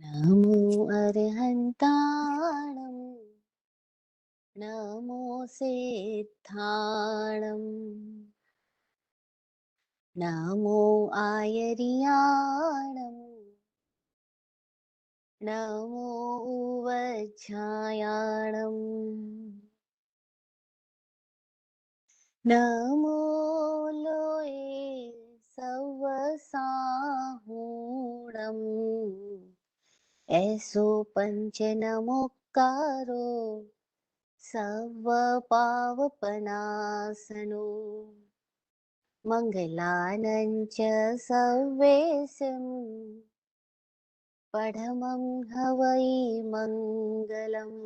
नमो अर्हन्ताणं नमो सिद्धाणं नमो आयर्याणं नमो उवज्झायाणं नमो लोये सवसाहूणम् ऐसो पंच नमोक्कारो सवपावपनासनो मङ्गलानं च सव्येशं पढमं हवै मङ्गलम्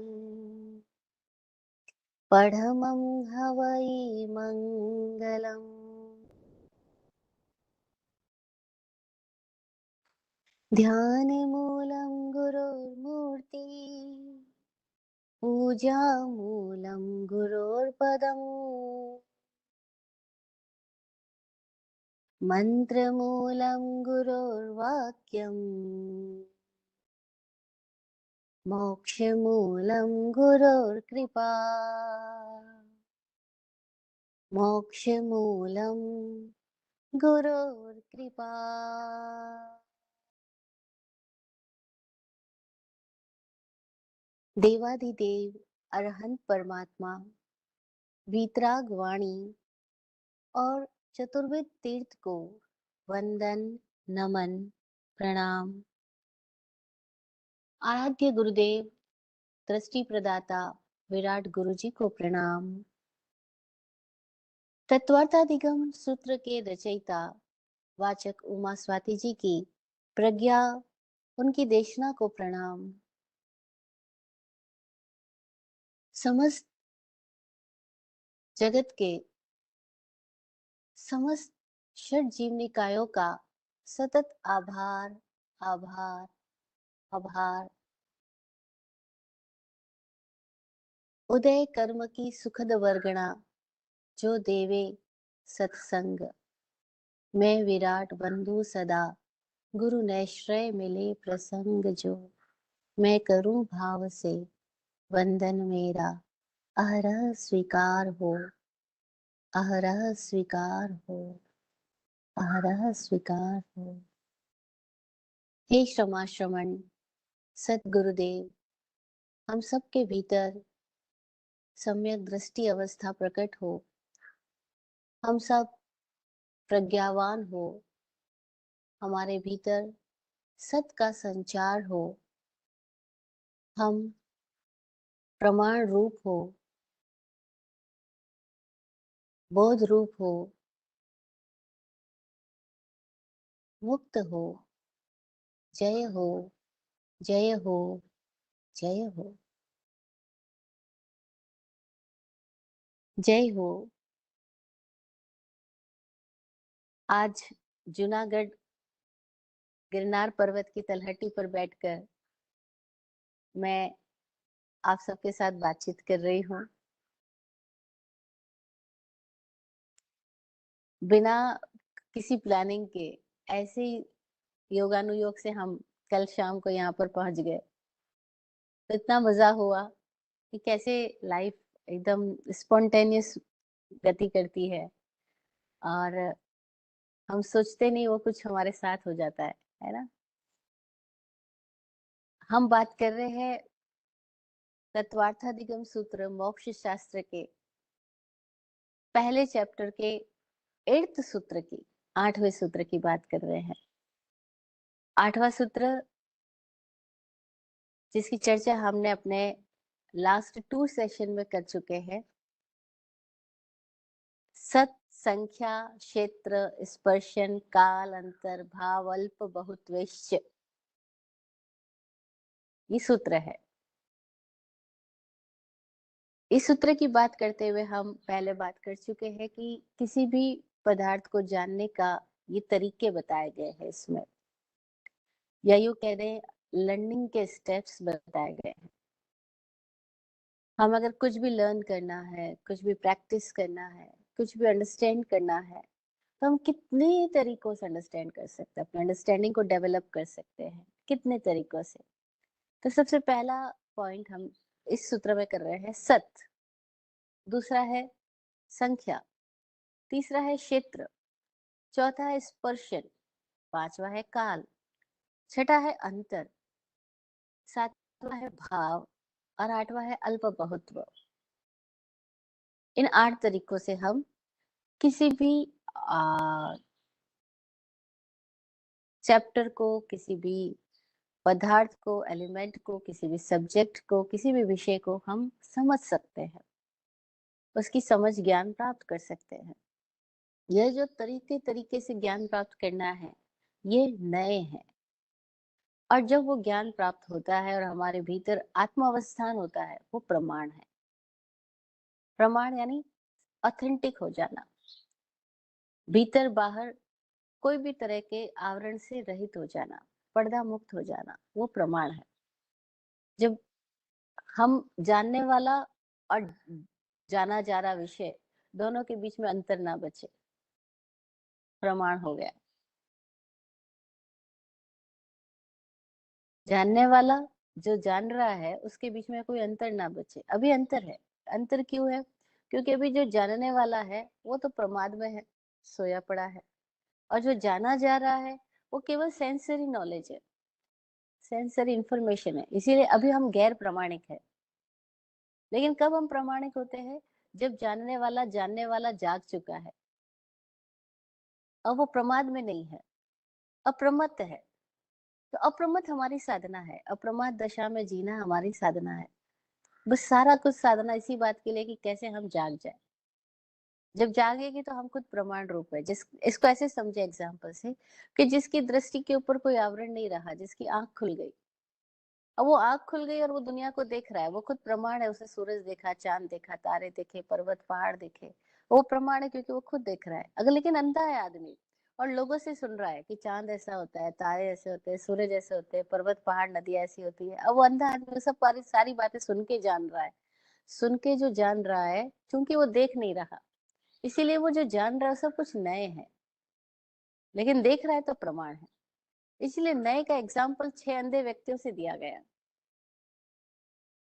पढमं हवै मङ्गलम्। ध्यानमूलं गुरोर्मूर्ति पूजामूलं गुरोर्पदम् मन्त्रमूलं गुरोर्वाक्यम् मोक्षमूलं गुरोर्कृपा मोक्षमूलं गुरोर्कृपा। देवाधिदेव अरहंत परमात्मा वीतराग वाणी और चतुर्वेद तीर्थ को वंदन नमन प्रणाम। आराध्य गुरुदेव दृष्टि प्रदाता विराट गुरु जी को प्रणाम। तत्वार्थाधिगम सूत्र के रचयिता वाचक उमा स्वाति जी की प्रज्ञा उनकी देशना को प्रणाम। समस्त जगत के समस्त षट जीव निकायों का सतत आभार आभार आभार। उदय कर्म की सुखद वर्गणा जो देवे सत्संग मैं विराट बंधु सदा गुरु नैश्रय मिले प्रसंग जो मैं करूं भाव से वंदन मेरा अहरह स्वीकार हो अहरह स्वीकार हो अहरह स्वीकार हो। हे क्षमा श्रमण सतगुरुदेव हम सबके भीतर सम्यक दृष्टि अवस्था प्रकट हो, हम सब प्रज्ञावान हो, हमारे भीतर सत का संचार हो, हम प्रमाण रूप हो, बोध रूप हो, मुक्त हो, जय हो जय हो जय हो जय हो। आज जूनागढ़ गिरनार पर्वत की तलहटी पर बैठकर मैं आप सबके साथ बातचीत कर रही हूँ। बिना किसी प्लानिंग के ऐसे ही योगानुयोग से हम कल शाम को यहाँ पर पहुंच गए। तो इतना मजा हुआ कि कैसे लाइफ एकदम स्पॉन्टेनियस गति करती है और हम सोचते नहीं वो कुछ हमारे साथ हो जाता है ना। हम बात कर रहे हैं तत्वार्थाधिगम सूत्र मोक्ष शास्त्र के पहले चैप्टर के 8th सूत्र की 8वें सूत्र की बात कर रहे हैं। 8वां सूत्र जिसकी चर्चा हमने अपने लास्ट 2 सेशन में कर चुके हैं। सत संख्या क्षेत्र स्पर्शन काल अंतर भाव अल्प बहुत्वेश्च ये सूत्र है। इस सूत्र की बात करते हुए हम पहले बात कर चुके हैं कि किसी भी पदार्थ को जानने का ये तरीके बताए गए हैं इसमें, या यूं कह दें लर्निंग के स्टेप्स बताए गए हैं। हम अगर कुछ भी लर्न करना है, कुछ भी प्रैक्टिस करना है, कुछ भी अंडरस्टैंड करना है तो हम कितने तरीकों से अंडरस्टैंड कर सकते हैं, अपने अंडरस्टैंडिंग को डेवलप कर सकते हैं, कितने तरीकों से। तो सबसे पहला पॉइंट हम इस सूत्र में कर रहे हैं सत, दूसरा है संख्या, तीसरा है क्षेत्र, चौथा है स्पर्शन, पांचवा है काल, छठा है अंतर, सातवां है भाव और आठवां है अल्प बहुत्व। इन 8 तरीकों से हम किसी भी चैप्टर को, किसी भी पदार्थ को, एलिमेंट को, किसी भी सब्जेक्ट को, किसी भी विषय को हम समझ सकते हैं, उसकी समझ ज्ञान प्राप्त कर सकते हैं। यह जो तरीके तरीके से ज्ञान प्राप्त करना है, ये नए हैं। और जब वो ज्ञान प्राप्त होता है और हमारे भीतर आत्मावस्थान होता है, वो प्रमाण है। प्रमाण यानी ऑथेंटिक हो जाना, भीतर बाहर कोई भी तरह के आवरण से रहित हो जाना, पर्दा मुक्त हो जाना, वो प्रमाण है। जब हम जानने वाला और जाना जा रहा विषय दोनों के बीच में अंतर ना बचे, प्रमाण हो गया। जानने वाला जो जान रहा है उसके बीच में कोई अंतर ना बचे। अभी अंतर है। अंतर क्यों है? क्योंकि अभी जो जानने वाला है वो तो प्रमाद में है, सोया पड़ा है, और जो जाना जा रहा है वो केवल सेंसरी नॉलेज है, सेंसरी इंफॉर्मेशन है। इसीलिए अभी हम गैर प्रमाणिक है। लेकिन कब हम प्रमाणिक होते हैं? जब जानने वाला जाग चुका है, अब वो प्रमाद में नहीं है, अप्रमत्त है। तो अप्रमत्त हमारी साधना है, अप्रमाद दशा में जीना हमारी साधना है। बस सारा कुछ साधना इसी बात के लिए कि कैसे हम जाग जाए। जब जागेगी तो हम खुद प्रमाण रूप है। जिस इसको ऐसे समझे एग्जाम्पल से कि जिसकी दृष्टि के ऊपर कोई आवरण नहीं रहा, जिसकी आंख खुल गई, अब वो आंख खुल गई और वो दुनिया को देख रहा है, वो खुद प्रमाण है। उसे सूरज देखा, चांद देखा, तारे देखे, पर्वत पहाड़ देखे, वो प्रमाण है क्योंकि वो खुद देख रहा है। अगर लेकिन अंधा है आदमी और लोगों से सुन रहा है कि चांद ऐसा होता है, तारे ऐसे होते हैं, सूरज ऐसे होते हैं, पर्वत पहाड़ नदियां ऐसी होती है, अब वो अंधा आदमी सब सारी बातें सुन के जान रहा है। सुन के जो जान रहा है, क्योंकि वो देख नहीं रहा, इसीलिए वो जो जान रहा है सब कुछ नए है, लेकिन देख रहा है तो प्रमाण है। इसलिए नए का एग्जाम्पल 6 अंधे व्यक्तियों से दिया गया।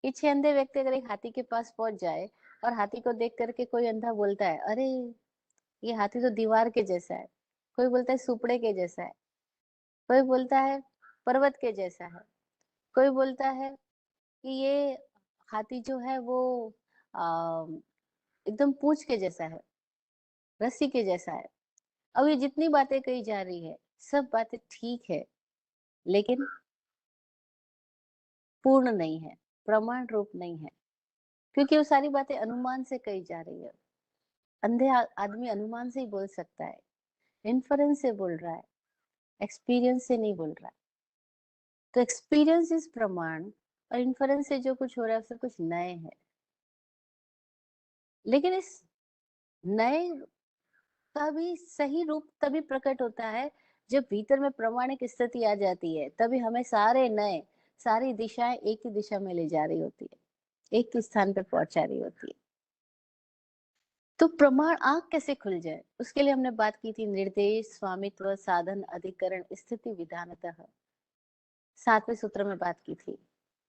ये 6 अंधे व्यक्ति अगर एक हाथी के पास पहुंच जाए और हाथी को देख करके कोई अंधा बोलता है, अरे ये हाथी तो दीवार के जैसा है, कोई बोलता है सुपड़े के जैसा है, कोई बोलता है पर्वत के जैसा है, कोई बोलता है कि ये हाथी जो है वो आ, एकदम पूंछ के जैसा है, रस्सी के जैसा है। अब ये जितनी बातें कही जा रही है सब बातें ठीक है, लेकिन पूर्ण नहीं है, प्रमाण रूप नहीं है, क्योंकि वो सारी बातें अनुमान से कही जा रही है। अंधे आदमी अनुमान से ही बोल सकता है, इन्फरेंस से बोल रहा है, एक्सपीरियंस से नहीं बोल रहा है। तो एक्सपीरियंस इज प्रमाण और इन्फरेंस से जो कुछ हो रहा है उससे कुछ नए है। लेकिन इस नए का भी सही रूप तभी प्रकट होता है जब भीतर में प्रमाणिक स्थिति आ जाती है। तभी हमें सारे नए, सारी दिशाएं एक ही दिशा में ले जा रही होती है, एक ही स्थान पर पहुंचा रही होती है। तो प्रमाण आंख कैसे खुल जाए, उसके लिए हमने बात की थी निर्देश, स्वामित्व, साधन, अधिकरण, स्थिति, विधानतः। 7वें सूत्र में बात की थी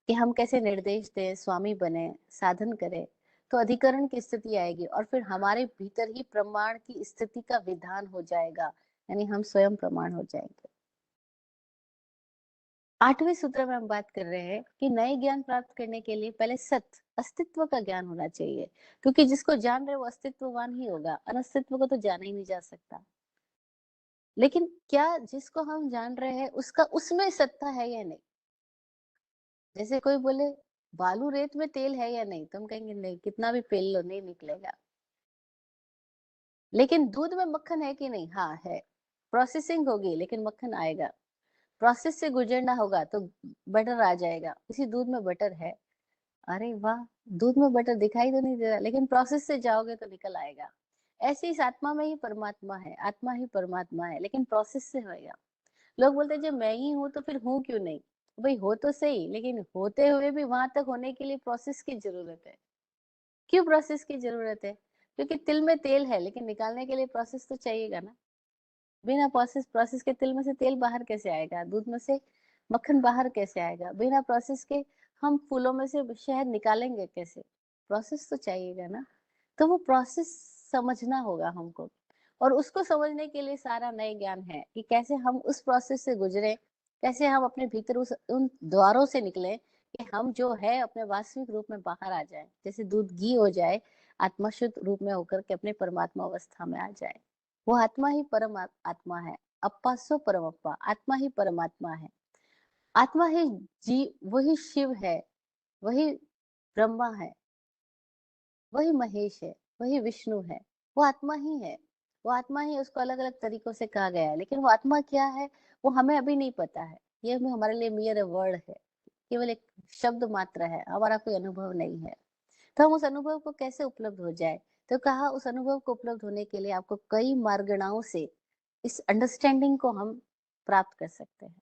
कि हम कैसे निर्देश दें, स्वामी बने, साधन करें, तो अधिकरण की स्थिति आएगी और फिर हमारे भीतर ही प्रमाण की स्थिति का विधान हो जाएगा, यानी हम स्वयं प्रमाण हो जाएंगे। 8वें सूत्र में हम बात कर रहे हैं कि नए ज्ञान प्राप्त करने के लिए पहले सत, अस्तित्व का ज्ञान होना चाहिए, क्योंकि जिसको जान रहे वो अस्तित्ववान ही होगा, अनस्तित्व को तो जाना ही नहीं जा सकता। लेकिन क्या जिसको हम जान रहे हैं उसका उसमें सत्ता है या नहीं? जैसे कोई बोले बालू रेत में तेल है या नहीं, तुम कहेंगे नहीं, कितना भी पेल लो नहीं निकलेगा। लेकिन दूध में मक्खन है कि नहीं? हाँ है। प्रोसेसिंग होगी लेकिन मक्खन आएगा, प्रोसेस से गुजरना होगा तो बटर आ जाएगा। इसी दूध में बटर है, अरे वाह, दूध में बटर दिखाई तो नहीं दे रहा लेकिन प्रोसेस से जाओगे तो निकल आएगा। ऐसे इस आत्मा में ही परमात्मा है, आत्मा ही परमात्मा है, लेकिन प्रोसेस से होएगा। लोग बोलते हैं जब मैं ही हूं तो फिर हूं क्यों नहीं? भाई हो तो सही, लेकिन होते हुए भी वहां तक होने के लिए प्रोसेस की जरूरत है। क्यों प्रोसेस की जरूरत है? क्योंकि तिल में तेल है लेकिन निकालने के लिए प्रोसेस तो चाहिएगा ना। बिना प्रोसेस प्रोसेस के तिल में से तेल बाहर कैसे आएगा? दूध में से मक्खन बाहर कैसे आएगा? बिना प्रोसेस के हम फूलों में से शहद निकालेंगे कैसे? प्रोसेस तो चाहिएगा ना। तो वो प्रोसेस समझना होगा हमको, और उसको समझने के लिए सारा नए ज्ञान है कि कैसे हम उस प्रोसेस से गुजरे, कैसे हम अपने भीतर उस उन द्वारों से निकले कि हम जो है अपने वास्तविक रूप में बाहर आ जाए, जैसे दूध घी हो जाए, आत्मा शुद्ध रूप में होकर के अपने परमात्मा अवस्था में आ जाए। वो आत्मा ही आत्मा है। अप्पा सो परम अप्पा, आत्मा ही परमात्मा है। आत्मा ही जी, वही शिव है, वही ब्रह्मा है, वही महेश है, वही विष्णु है। वो आत्मा ही है। वो आत्मा ही, उसको अलग-अलग तरीकों से कहा गया है, लेकिन वो आत्मा क्या है, वो हमें अभी नहीं पता है। ये हमें, हमारे लिए मेयर अ वर्ड है, केवल एक शब्द मात्र है, हमारा कोई अनुभव नहीं है। तो हम उस अनुभव को कैसे उपलब्ध हो जाए? तो कहा उस अनुभव को उपलब्ध होने के लिए आपको कई मार्गणाओं से इस अंडरस्टैंडिंग को हम प्राप्त कर सकते हैं।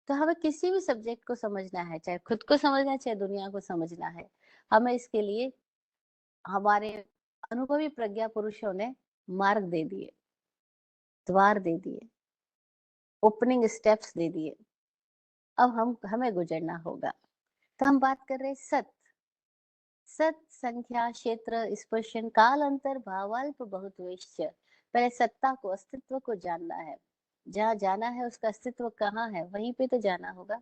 तो हमें किसी भी सब्जेक्ट को समझना है, चाहे खुद को समझना है, चाहे दुनिया को समझना है। हमें इसके लिए हमारे अनुभवी प्रज्ञा पुरुषों ने मार्ग दे दिए, द्वार दे दिए, ओपनिंग स्टेप्स दे दिए। अब हम हमें गुजरना होगा। तो हम बात कर रहे हैं सत। सत संख्या क्षेत्र स्पर्शन काल अंतर भावाल्प बहुत वेश्य। पहले सत्ता को, अस्तित्व को जानना है। जहाँ जाना है उसका अस्तित्व कहाँ है, वहीं पे तो जाना होगा।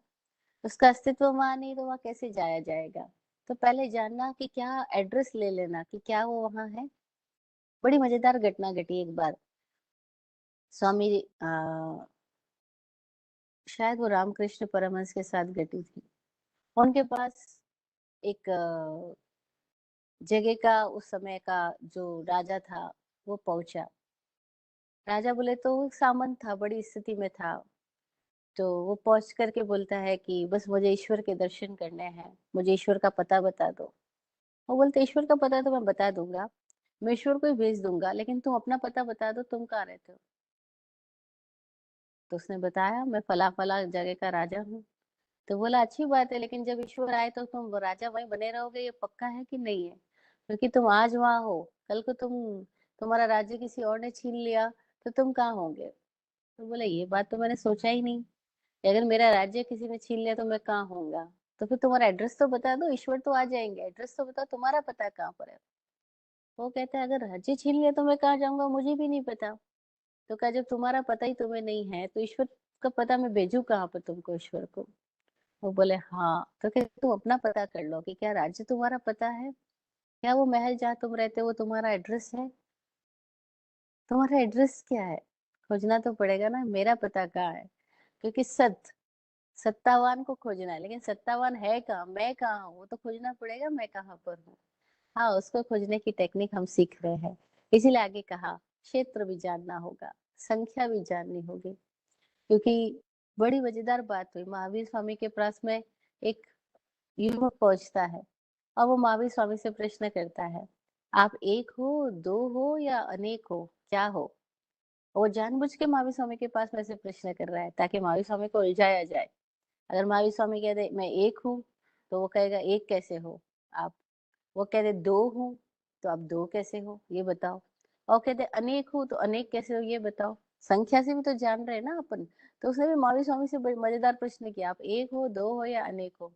उसका अस्तित्व वहां नहीं तो वहां कैसे जाया जाएगा? तो पहले जानना कि क्या, एड्रेस ले लेना कि क्या वो वहां है। बड़ी मजेदार घटना घटी एक बार। स्वामी शायद वो रामकृष्ण परमहंस के साथ घटी थी। उनके पास एक जगह का, उस समय का जो राजा था, वो पहुंचा। राजा बोले तो वो सामंत था, बड़ी स्थिति में था। तो वो पहुंच करके बोलता है कि बस मुझे ईश्वर के दर्शन करने हैं, मुझे ईश्वर का पता बता दो। वो बोलते ईश्वर का पता तो मैं बता दूंगा, मैं ईश्वर को ही भेज दूंगा, लेकिन तुम अपना पता बता दो, तुम कहाँ रहते हो? तो उसने बताया, मैं फला फला जगह का राजा हूँ। तो बोला अच्छी बात है, लेकिन जब ईश्वर आए तो तुम राजा वहीं बने रहोगे, ये पक्का है कि नहीं है? क्योंकि तुम आज वहां हो, कल को तुम्हारा राज्य किसी और ने छीन लिया तो तुम कहाँ होंगे? तो बोला ये बात तो मैंने सोचा ही नहीं, कि अगर मेरा राज्य किसी ने छीन लिया तो मैं कहाँ होऊंगा? तो फिर तुम्हारा एड्रेस तो बता दो, ईश्वर तो आ जाएंगे, एड्रेस तो बताओ, तुम्हारा पता कहाँ पर है? वो कहता है अगर राज्य छीन लिया तो मैं कहाँ जाऊंगा, मुझे भी नहीं पता। तो कहा जब तुम्हारा पता ही तुम्हें नहीं है तो ईश्वर का पता मैं भेजू कहाँ पर तुमको, ईश्वर को? वो बोले हाँ। तो क्या तुम अपना पता कर लो कि क्या राज्य तुम्हारा पता है, क्या वो महल जहाँ तुम रहते हो वो तुम्हारा एड्रेस है? तुम्हारा एड्रेस क्या है? खोजना तो पड़ेगा ना, मेरा पता कहाँ है? क्योंकि सत्तावान को खोजना है, लेकिन सत्तावान है कहाँ, मैं कहाँ हूँ, वो तो खोजना पड़ेगा, मैं कहाँ पर हूँ। हाँ, उसको खोजने की टेक्निक हम सीख रहे हैं। इसीलिए आगे कहा क्षेत्र भी जानना होगा, संख्या भी जाननी होगी। क्योंकि बड़ी मजेदार बात हुई, महावीर स्वामी के पास में एक युवक पहुंचता है और वो महावीर स्वामी से प्रश्न करता है, आप एक हो, दो हो या अनेक हो, क्या हो? वो जानबूझ के महावीर स्वामी के पास में से प्रश्न कर रहा है ताकि महावीर स्वामी को उलझाया जाए। अगर महावीर स्वामी कह दे मैं एक हूँ, तो वो कहेगा एक कैसे हो आप? वो कह दे दो हूँ, तो आप दो कैसे हो ये बताओ? और कहते अनेक हूँ, तो अनेक कैसे हो ये बताओ? संख्या से भी तो जान रहे हैं ना अपन। तो उसने भी महावीर स्वामी से बड़ी मजेदार प्रश्न किया, आप एक हो, दो हो या अनेक हो?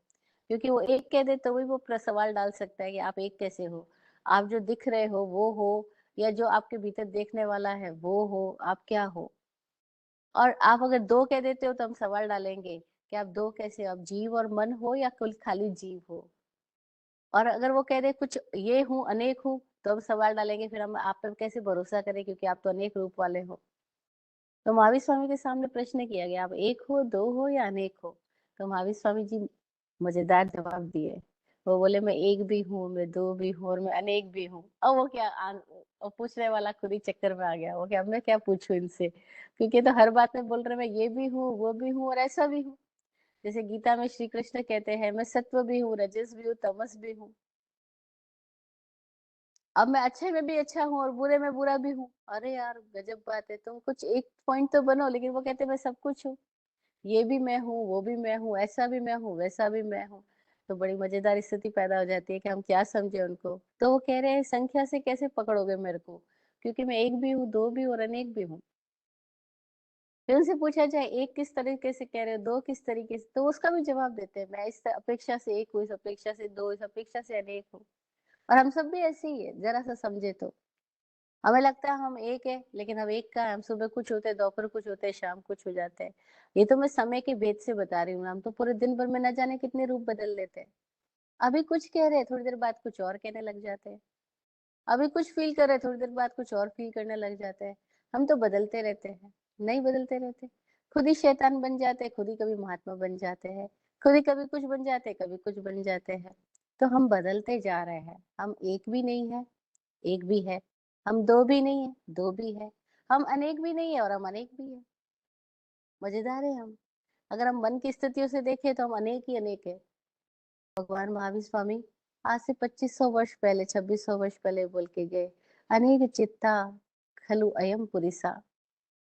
क्योंकि वो एक कह दे तो भी वो सवाल डाल सकता है कि आप एक कैसे हो? आप जो दिख रहे हो वो हो, या जो आपके भीतर देखने वाला है वो हो, आप क्या हो? और आप अगर दो कह देते हो तो हम सवाल डालेंगे कि आप दो कैसे हो? आप जीव और मन हो या कुल खाली जीव हो? और अगर वो कह दे कुछ ये हूँ, अनेक हूँ, तो हम सवाल डालेंगे, फिर हम आप पर कैसे भरोसा करें, क्योंकि आप तो अनेक रूप वाले हो। तो महावीर स्वामी के सामने प्रश्न किया गया, आप एक हो, दो हो या अनेक हो? तो महावीर स्वामी जी मजेदार जवाब दिए। वो बोले मैं एक भी हूँ, मैं दो भी हूँ और मैं अनेक भी हूँ। अब वो क्या और पूछने वाला खुद ही चक्कर में आ गया, वो क्या, अब मैं क्या पूछूं इनसे, क्योंकि तो हर बात में बोल रहे मैं ये भी हूँ, वो भी हूँ और ऐसा भी हूँ। जैसे गीता में श्री कृष्ण कहते हैं मैं सत्व भी हूँ, रजस भी हूँ, तमस भी हूँ। अब मैं अच्छे में भी अच्छा हूँ और बुरे में बुरा भी हूँ। अरे यार गजब बात है, तुम कुछ एक पॉइंट तो बनो, लेकिन वो कहते मैं सब कुछ हूँ। ये भी मैं हूँ, वो भी मैं हूँ, ऐसा भी मैं हूँ, वैसा भी मैं हूँ। तो बड़ी मजेदार स्थिति पैदा हो जाती है कि हम क्या समझे उनको। तो वो कह रहे हैं संख्या से कैसे पकड़ोगे मेरे को, क्योंकि मैं एक भी हूँ, दो भी हूँ और अनेक भी हूँ। फिर उनसे पूछा जाए एक किस तरीके से कह रहे हो, दो किस तरीके से, तो उसका भी जवाब देते हैं, मैं इस अपेक्षा से एक हूँ, इस अपेक्षा से दो, इस अपेक्षा से अनेक हूँ। और हम सब भी ऐसे ही है, जरा सा समझे तो। हमें लगता है हम एक है, लेकिन हम एक का है, हम सुबह कुछ होते हैं, दोपहर कुछ होते हैं, शाम कुछ हो जाते हैं। ये तो मैं समय के भेद से बता रही हूँ, हम तो पूरे दिन भर में न जाने कितने रूप बदल लेते हैं। अभी कुछ कह रहे हैं, थोड़ी देर बाद कुछ और कहने लग जाते हैं। अभी कुछ फ़ील कर रहे हैं, थोड़ी देर बाद कुछ और फ़ील करने लग जाते हैं। हम तो बदलते रहते हैं, नहीं बदलते रहते। खुद ही शैतान बन जाते हैं, खुद ही कभी महात्मा बन जाते हैं, खुद ही कभी कुछ बन जाते हैं, कभी कुछ बन जाते हैं। तो हम बदलते जा रहे हैं, हम एक भी नहीं है, एक भी है। हम दो भी नहीं है, दो भी है। हम अनेक भी नहीं है और हम अनेक भी है। मज़ेदार है हम। अगर हम मन की स्थितियों से देखें तो हम अनेक ही अनेक है। भगवान महावीर स्वामी आज से 2500 वर्ष पहले, 2600 वर्ष पहले बोल के गए, अनेक चित्ता खलु अयम पुरिसा।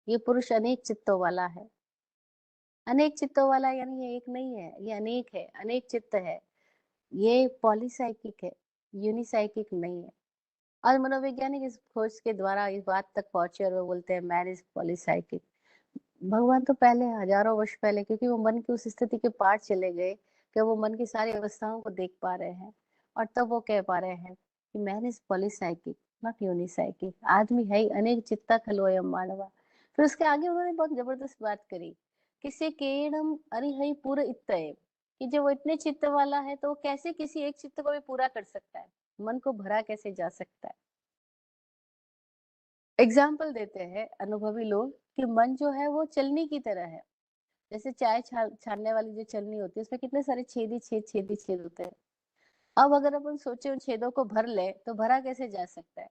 ये पुरुष अनेक चित्तों वाला है। अनेक चित्तों वाला यानी ये एक नहीं है, ये अनेक है, अनेक चित्त है। ये पॉलीसाइकिक है, यूनिसाइकिक नहीं है। और मनोवैज्ञानिक इस खोज के द्वारा इस बात तक पहुंचे और वो बोलते हैं मैन इज पॉलीसाइकिक। भगवान तो पहले हजारों वर्ष पहले, क्योंकि वो मन की उस स्थिति के पार चले गए कि वो मन की सारी अवस्थाओं को देख पा रहे हैं, और तब वो कह पा रहे हैं कि मैन इज पॉलीसाइकिक नॉट यूनिसाइकिक। आदमी है ही अनेक चित्ता खलोयम मानवा। फिर उसके आगे उन्होंने बहुत जबरदस्त बात करी कि से केणम अरिहई पूरे इत्तय, कि जब वो इतने चित्त वाला है तो वो कैसे किसी एक चित्त को भी पूरा कर सकता है, मन को भरा कैसे जा सकता है। एग्जाम्पल देते हैं अनुभवी लोग कि मन जो है वो चलनी की तरह है। जैसे चाय छानने वाली जो चलनी होती है उसमें कितने सारे छेद ही छेद होते हैं। अब अगर अपन सोचे उन छेदों को भर ले तो भरा कैसे जा सकता है।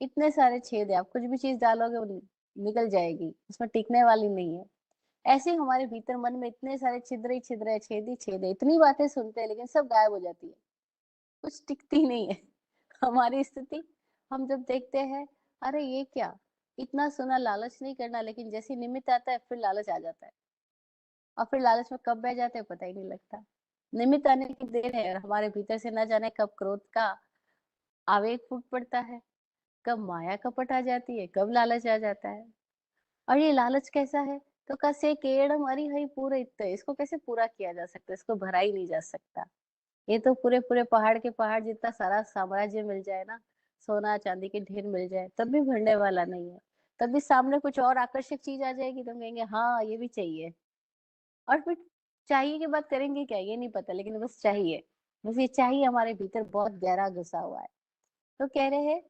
इतने सारे छेद है, आप कुछ भी चीज डालोगे वो निकल जाएगी, उसमें टिकने वाली नहीं है। ऐसे ही हमारे भीतर मन में इतने सारे छिद्र ही छिद्र है, छेद ही छेद है, इतनी बातें सुनते हैं लेकिन सब गायब हो जाती है, कुछ टिकती नहीं है। हमारी स्थिति, हम जब देखते हैं अरे ये क्या, इतना सुना, लालच नहीं करना, लेकिन जैसे ही निमित्त आता है फिर लालच आ जाता है, और फिर लालच में कब बह जाते हैं पता ही नहीं लगता। निमित्त आने की देर है और हमारे भीतर से न जाने कब क्रोध का आवेग फूट पड़ता है, कब माया कपट आ जाती है, कब लालच आ जाता है। और ये लालच कैसा है, तो कसे केड़म अरि हई पूरे इत्ते, इसको कैसे पूरा किया जा सकता है, इसको भरा ही नहीं जा सकता। ये तो पूरे पूरे पहाड़ के पहाड़ जितना सारा साम्राज्य मिल जाए ना, सोना चांदी के ढेर मिल जाए, तब भी भरने वाला नहीं है। तब भी सामने कुछ और आकर्षक चीज आ जाएगी तो हम कहेंगे हाँ ये भी चाहिए। और फिर चाहिए की बात करेंगे क्या ये नहीं पता, लेकिन बस चाहिए, बस ये चाहिए हमारे भीतर बहुत गहरा घुसा हुआ है। तो कह रहे हैं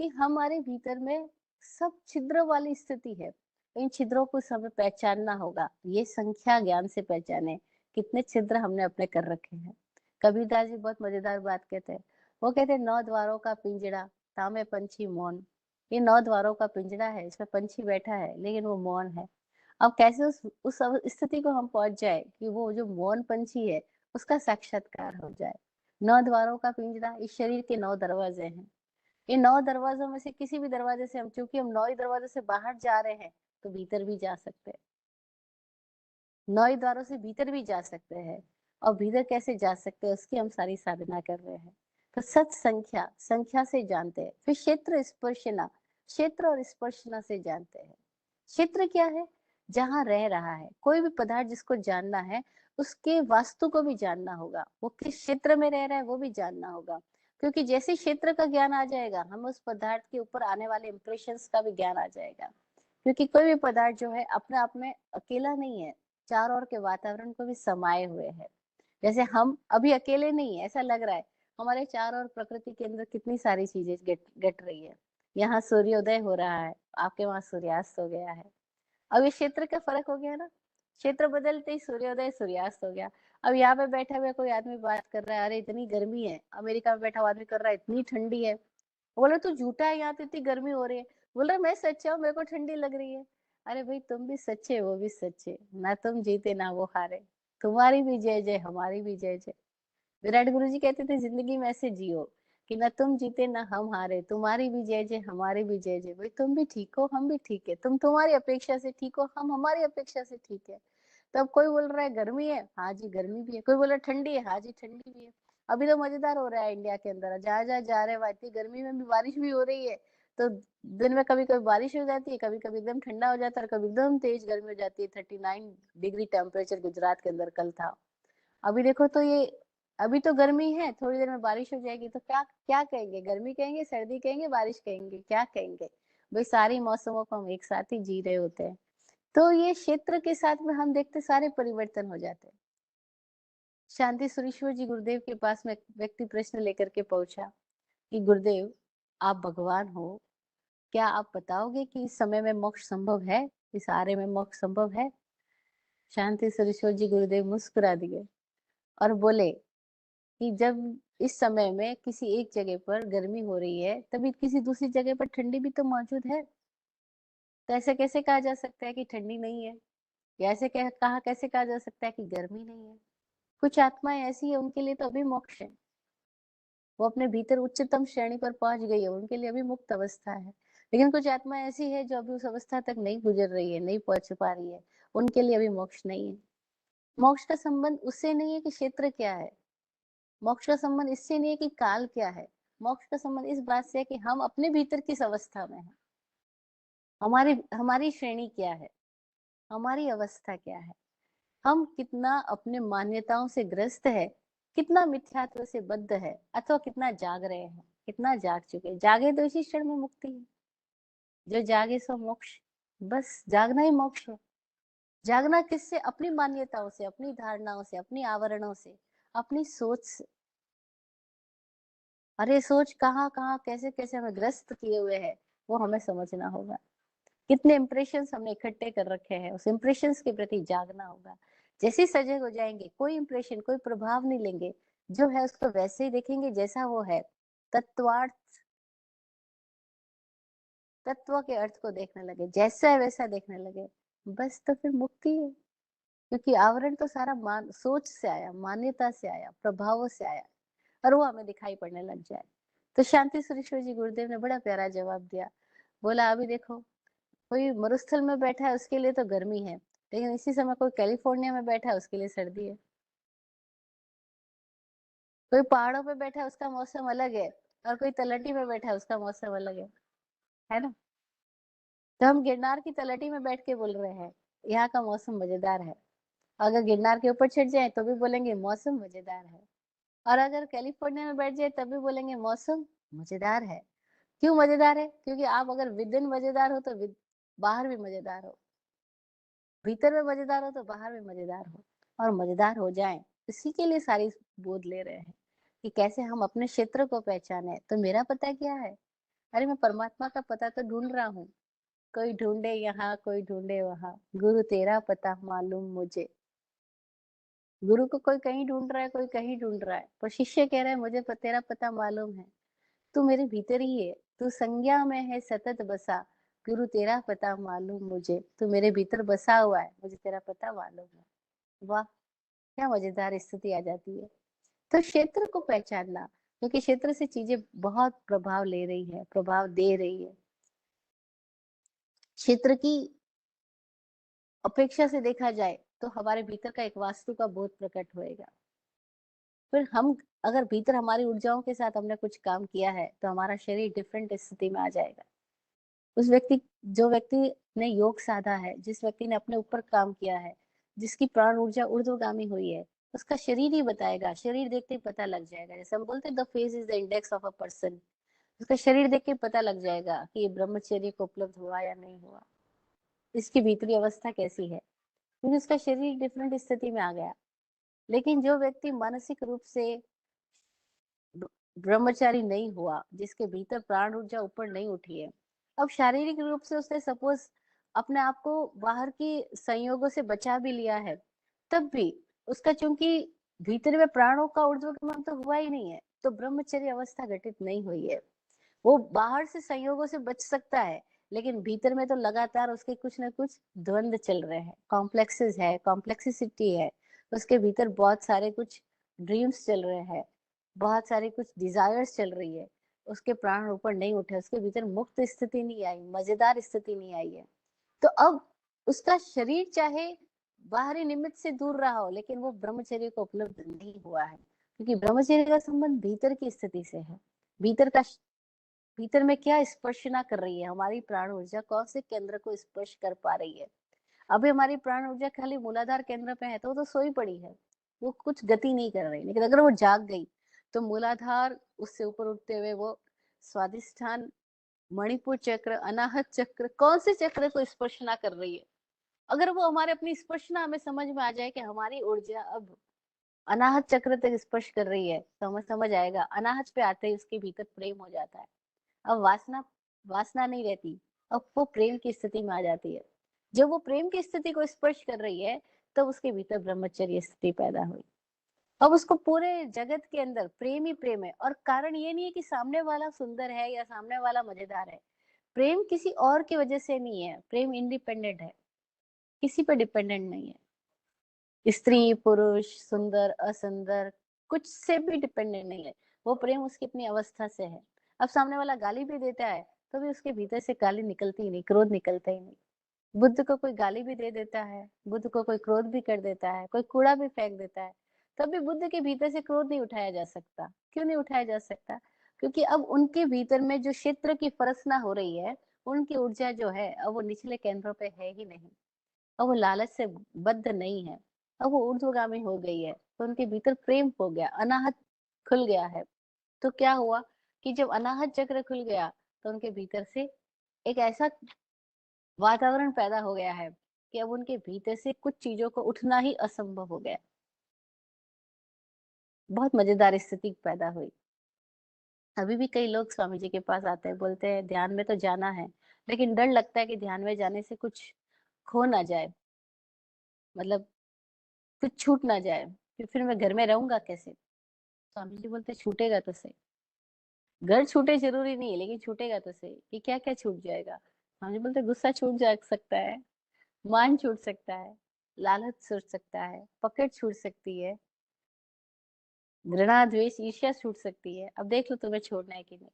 कि हमारे भीतर में सब छिद्र वाली स्थिति है। इन छिद्रों को हमें पहचानना होगा, ये संख्या ज्ञान से पहचाने कितने छिद्र हमने अपने कर रखे हैं। कबीरदास जी बहुत मजेदार बात कहते हैं, वो कहते हैं 9 द्वारों का पिंजड़ा, तामे पंछी मौन। ये 9 द्वारों का पिंजड़ा है, इसमें पंछी बैठा है लेकिन वो मौन है। अब कैसे स्थिति को हम पहुंच जाए कि वो जो मौन पंछी है उसका साक्षात्कार हो जाए। 9 द्वारों का पिंजरा, इस शरीर के 9 दरवाजे हैं। इन 9 दरवाजों में से किसी भी दरवाजे से हम, चूंकि हम 9 ही दरवाजे से बाहर जा रहे हैं, तो भीतर भी जा सकते हैं। 9 ही द्वारों से भीतर भी जा सकते हैं। और भीतर कैसे जा सकते हैं उसकी हम सारी साधना कर रहे हैं। तो सच संख्या, संख्या से जानते हैं। फिर क्षेत्र स्पर्शना, क्षेत्र और स्पर्शना से जानते हैं। क्षेत्र क्या है, जहां रह रहा है कोई भी पदार्थ, जिसको जानना है उसके वास्तु को भी जानना होगा, वो किस क्षेत्र में रह रहा है वो भी जानना होगा। क्योंकि जैसे क्षेत्र का ज्ञान आ जाएगा, हम उस पदार्थ के ऊपर आने वाले इंप्रेशंस का भी ज्ञान आ जाएगा। क्योंकि कोई भी पदार्थ जो है अपने आप में अकेला नहीं है, चारों ओर के वातावरण को भी समाये हुए है। जैसे हम अभी अकेले नहीं है, ऐसा लग रहा है, हमारे चारों ओर प्रकृति के अंदर कितनी सारी चीजें घट रही है। यहाँ सूर्योदय हो रहा है, आपके वहां सूर्यास्त हो गया है। अब ये क्षेत्र का फर्क हो गया ना, क्षेत्र बदलते ही सूर्योदय सूर्यास्त हो गया। अब यहाँ पे बैठा हुआ कोई आदमी बात कर रहा है, अरे इतनी गर्मी है, अमेरिका में बैठा हुआ आदमी कर रहा है इतनी ठंडी है। बोले तू झूठा है, यहाँ तो इतनी गर्मी हो रही है। बोल रहा मैं सच्चा हूँ, मेरे को ठंडी लग रही है। अरे भाई तुम भी सच्चे, वो भी सच्चे, ना तुम जीते ना वो हारे। तुम्हारी भी जय जय, हमारी भी जय जय। विराट गुरु जी कहते थे जिंदगी में ऐसे जियो कि ना तुम जीते ना हम हारे, तुम्हारी भी जय जय, हमारी भी जय जय। भाई तुम भी ठीक हो, हम भी ठीक है, तुम तुम्हारी अपेक्षा से ठीक हो, हम हमारी अपेक्षा से ठीक है। तब कोई बोल रहा है गर्मी है, हाँ जी गर्मी भी है, कोई बोल रहा है ठंडी है, हाँ जी ठंडी भी है। अभी तो मजेदार हो रहा है इंडिया के अंदर, जहां जहां जा रहे हैं वहां इतनी गर्मी में भी बारिश भी हो रही है। तो दिन में कभी कभी बारिश हो जाती है, कभी कभी एकदम ठंडा हो जाता है और कभी एकदम तेज गर्मी हो जाती है। 39 डिग्री टेम्परेचर गुजरात के अंदर कल था। अभी देखो तो ये, अभी तो गर्मी है, थोड़ी देर में बारिश हो जाएगी, तो क्या क्या कहेंगे? गर्मी कहेंगे, सर्दी कहेंगे, बारिश कहेंगे, क्या कहेंगे? भाई सारी मौसमों को हम एक साथ ही जी रहे होते हैं। तो ये क्षेत्र के साथ में हम देखते सारे परिवर्तन हो जाते हैं। शांति सुरेश्वर जी गुरुदेव के पास में एक व्यक्ति प्रश्न लेकर के पहुंचा कि गुरुदेव, आप भगवान हो, क्या आप बताओगे कि इस समय में मोक्ष संभव है? इस आर्य में मोक्ष संभव है? शांति सुरेश्वर जी गुरुदेव मुस्कुरा दिए और बोले कि जब इस समय में किसी एक जगह पर गर्मी हो रही है, तभी किसी दूसरी जगह पर ठंडी भी तो मौजूद है। तो ऐसे कैसे कहा जा सकता है कि ठंडी नहीं है, या ऐसे कहा कैसे कहा जा सकता है कि गर्मी नहीं है? कुछ आत्माएं ऐसी है, उनके लिए तो अभी मोक्ष है, वो अपने भीतर उच्चतम श्रेणी पर पहुंच गई है, उनके लिए अभी मुक्त अवस्था है। लेकिन कुछ आत्माएं ऐसी है जो अभी उस अवस्था तक नहीं गुजर रही है, नहीं पहुंच पा रही है, उनके लिए अभी मोक्ष नहीं है। मोक्ष का संबंध उससे नहीं है कि क्षेत्र क्या है, मोक्ष का संबंध इससे नहीं है कि काल क्या है, मोक्ष का संबंध इस बात से है कि हम अपने भीतर किस अवस्था में हैं, हमारी हमारी श्रेणी क्या है, हमारी अवस्था क्या है, हम कितना अपने मान्यताओं से ग्रस्त है, कितना मिथ्यात्व से बद्ध है, अथवा कितना जाग रहे हैं, कितना जाग चुके। जागे तो इसी क्षण में मुक्ति है, जो जागे सो मोक्ष। बस जागना ही मोक्ष है। जागना किससे? अपनी मान्यताओं से, अपनी धारणाओं से, अपनी आवरणों से, अपनी सोच से। अरे सोच कहाँ कहाँ कैसे कैसे हमें ग्रस्त किए हुए है, वो हमें समझना होगा। कितने इंप्रेशंस हमने इकट्ठे कर रखे हैं, उस इंप्रेशंस के प्रति जागना होगा। जैसे ही सजग हो जाएंगे, कोई इंप्रेशन, कोई प्रभाव नहीं लेंगे, जो है उसको वैसे ही देखेंगे जैसा वो है, तत्वार्थ, तत्व के अर्थ को देखने लगे, जैसा है वैसा देखने लगे, बस तो फिर मुक्ति है। क्योंकि आवरण तो सारा सोच से आया, मान्यता से आया, प्रभावों से आया, और वो हमें दिखाई पड़ने लग जाए। तो शांति सुरेश्वर जी गुरुदेव ने बड़ा प्यारा जवाब दिया। बोला अभी देखो, कोई मरुस्थल में बैठा है उसके लिए तो गर्मी है, लेकिन इसी समय कोई कैलिफोर्निया में बैठा है उसके लिए सर्दी है। कोई पहाड़ों पे बैठा है उसका मौसम अलग है, और कोई तलहटी में बैठा है उसका मौसम अलग है ना? तो हम गिरनार की तलहटी में बैठ के बोल रहे हैं यहाँ का मौसम मजेदार है, अगर गिरनार के ऊपर चढ़ जाए तो भी बोलेंगे मौसम मजेदार है, और अगर कैलिफोर्निया में बैठ जाए तब भी बोलेंगे मौसम मजेदार है। क्यों मजेदार है? क्योंकि आप अगर विद इन मजेदार हो तो बाहर भी मजेदार हो, भीतर में मजेदार हो तो बाहर में मजेदार हो, और मजेदार हो जाए। इसी के लिए सारी बोध ले रहे हैं कि कैसे हम अपने क्षेत्र को पहचाने। तो मेरा पता क्या है? अरे मैं परमात्मा का पता तो ढूंढ रहा हूँ, कोई ढूंढे यहाँ, कोई ढूंढे वहां, गुरु तेरा पता मालूम मुझे। गुरु को कोई कहीं ढूंढ रहा है, कोई कहीं ढूंढ रहा है, पर शिष्य कह रहा है मुझे तेरा पता मालूम है, तू मेरे भीतर ही है, तू संज्ञा में है सतत बसा, गुरु तेरा पता मालूम मुझे, तू मेरे भीतर बसा हुआ है, मुझे तेरा पता मालूम है। वाह, क्या मजेदार स्थिति आ जाती है। तो क्षेत्र को पहचानना, क्योंकि क्षेत्र से चीजें बहुत प्रभाव ले रही है, प्रभाव दे रही है। क्षेत्र की अपेक्षा से देखा जाए तो हमारे भीतर का एक वास्तु का बोध प्रकट होएगा। फिर हम, अगर भीतर हमारी ऊर्जाओं के साथ हमने कुछ काम किया है तो हमारा शरीर डिफरेंट स्थिति में आ जाएगा। उस व्यक्ति, जो व्यक्ति ने योग साधा है, जिस व्यक्ति ने अपने ऊपर काम किया है, जिसकी प्राण ऊर्जा ऊर्ध्वगामी हुई है, उसका शरीर ही बताएगा, शरीर देखते ही पता लग जाएगा। जैसे हम बोलते हैं the face is the index of a person, उसका शरीर देख के पता लग जाएगा कि ये ब्रह्मचर्य को उपलब्ध हुआ या नहीं हुआ, इसकी भीतरी अवस्था कैसी है, क्योंकि उसका शरीर डिफरेंट स्थिति में आ गया। लेकिन जो व्यक्ति मानसिक रूप से ब्रह्मचारी नहीं हुआ, जिसके भीतर प्राण ऊर्जा ऊपर नहीं उठी है, अब शारीरिक रूप से उसने सपोज अपने आप को बाहर की संयोगों से बचा भी लिया है, तब भी उसका चूंकि भीतर में प्राणों का ऊर्ध्वगमन तो हुआ ही नहीं है, तो ब्रह्मचर्य अवस्था घटित नहीं हुई है। वो बाहर से संयोगों से बच सकता है, लेकिन भीतर में तो लगातार उसके कुछ ना कुछ द्वंद चल रहे हैं, कॉम्प्लेक्सेस है, कॉम्प्लेक्सिसिटी है, उसके भीतर बहुत सारे कुछ ड्रीम्स चल रहे हैं, बहुत सारे कुछ डिजायर्स चल रही है, उसके प्राण ऊपर नहीं उठे, उसके भीतर मुक्त स्थिति नहीं आई, मजेदार स्थिति नहीं आई है। तो अब उसका शरीर चाहे बाहरी निमित्त से दूर रहा हो, लेकिन वो ब्रह्मचर्य को उपलब्ध नहीं हुआ है, क्योंकि ब्रह्मचर्य का संबंध भीतर की स्थिति से है, भीतर का भीतर में क्या स्पर्शना कर रही है, हमारी प्राण ऊर्जा कौन से केंद्र को स्पर्श कर पा रही है। अभी हमारी प्राण ऊर्जा खाली मूलाधार केंद्र पे है तो वो तो सोई पड़ी है, वो कुछ गति नहीं कर रही। लेकिन अगर वो जाग गई तो मूलाधार, उससे ऊपर उठते हुए वो स्वादिष्ठान, मणिपुर चक्र, अनाहत चक्र, कौन से चक्र को स्पर्शना कर रही है। अगर वो हमारे अपनी स्पर्शना हमें समझ में आ जाए कि हमारी ऊर्जा अब अनाहत चक्र तक स्पर्श कर रही है, तो हमें समझ आएगा। अनाहत पे आते ही उसके भीतर प्रेम हो जाता है। अब वासना, वासना नहीं रहती, अब वो प्रेम की स्थिति में आ जाती है। जब वो प्रेम की स्थिति को स्पर्श कर रही है तब उसके भीतर ब्रह्मचर्य स्थिति पैदा हुई। अब उसको पूरे जगत के अंदर प्रेम ही प्रेम है। और कारण ये नहीं है कि सामने वाला सुंदर है या सामने वाला मजेदार है। प्रेम किसी और की वजह से नहीं है, प्रेम इंडिपेंडेंट है, किसी पे डिपेंडेंट नहीं है। स्त्री पुरुष, सुंदर असुंदर, कुछ से भी डिपेंडेंट नहीं है। वो प्रेम उसकी अपनी अवस्था से है। अब सामने वाला गाली भी देता है तो भी उसके भीतर से गाली निकलती ही नहीं, क्रोध निकलता ही नहीं। बुद्ध को कोई गाली भी दे देता है, बुद्ध को कोई क्रोध भी कर देता है, कोई कूड़ा भी फेंक देता है, तब भी बुद्ध के भीतर से क्रोध नहीं उठाया जा सकता। क्यों नहीं उठाया जा सकता? क्योंकि अब उनके भीतर में जो क्षेत्र की फरसना हो रही है, उनकी ऊर्जा जो है अब वो निचले केंद्रों पे है ही नहीं। अब वो लालच से बद्ध नहीं है, अब वो ऊर्ध्वगामी हो गई है। तो उनके भीतर प्रेम हो गया, अनाहत खुल गया है। तो क्या हुआ कि जब अनाहत चक्र खुल गया तो उनके भीतर से एक ऐसा वातावरण पैदा हो गया है कि अब उनके भीतर से कुछ चीजों को उठना ही असंभव हो गया। बहुत मजेदार स्थिति पैदा हुई। अभी भी कई लोग स्वामी जी के पास आते हैं, बोलते हैं ध्यान में तो जाना है, लेकिन डर लगता है कि ध्यान में जाने से कुछ खो ना जाए, मतलब कुछ छूट ना जाए, फिर मैं घर में रहूंगा कैसे। स्वामी जी बोलते छूटेगा तो सही। घर छूटे जरूरी नहीं है, लेकिन छूटेगा तो सही। कि क्या क्या छूट जाएगा? स्वामी जी बोलते गुस्सा छूट जा सकता है, मान छूट सकता है, लालच छूट सकता है, पकड़ छूट सकती है, घृणा द्वेष ईर्ष्या छूट सकती है। अब देख लो तुम्हें छोड़ना है कि नहीं।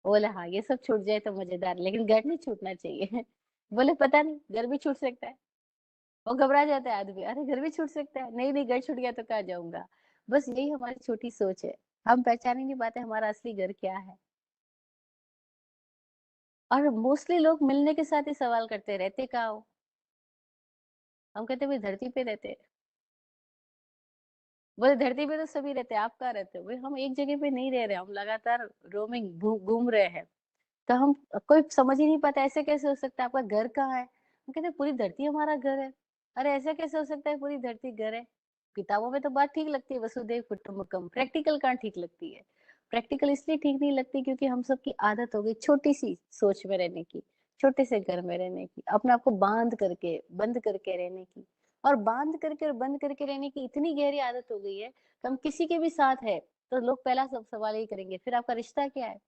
बोले हाँ ये सब छूट जाए तो मजेदार, लेकिन घर नहीं छूटना चाहिए। बोले पता नहीं, घर भी छूट सकता है। वो घबरा जाता है आदमी, अरे घर भी छूट सकता है, नहीं नहीं घर छूट गया तो कहाँ जाऊंगा। बस यही हमारी छोटी सोच है, हम पहचान ही नहीं पाते हमारा असली घर क्या है। और मोस्टली लोग मिलने के साथ ही सवाल करते रहते कहाँ हो। हम कहते भाई धरती पे रहते हैं। बोले धरती पे तो सभी रहते हैं, आप कहाँ रहते हो? भाई हम एक जगह पे नहीं रह रहे, हम लगातार रोमिंग घूम रहे हैं। तो हम, कोई समझ ही नहीं पाता ऐसे कैसे हो सकता है, आपका घर कहाँ है? हम कहते हैं पूरी धरती हमारा घर है। अरे ऐसा कैसे हो सकता है पूरी धरती घर है? किताबों में तो बात ठीक लगती है, वसुदेव कुटुंबकम, प्रैक्टिकल कहाँ ठीक लगती है? प्रैक्टिकल इसलिए ठीक नहीं लगती क्योंकि हम सबकी आदत हो गई छोटी सी सोच में रहने की, छोटे से घर में रहने की, अपने आप को बांध करके बंद करके रहने की। और बांध करके और बंद करके रहने की इतनी गहरी आदत हो गई है कि हम किसी के भी साथ है तो लोग पहला सब सवाल यही करेंगे, फिर आपका रिश्ता क्या है?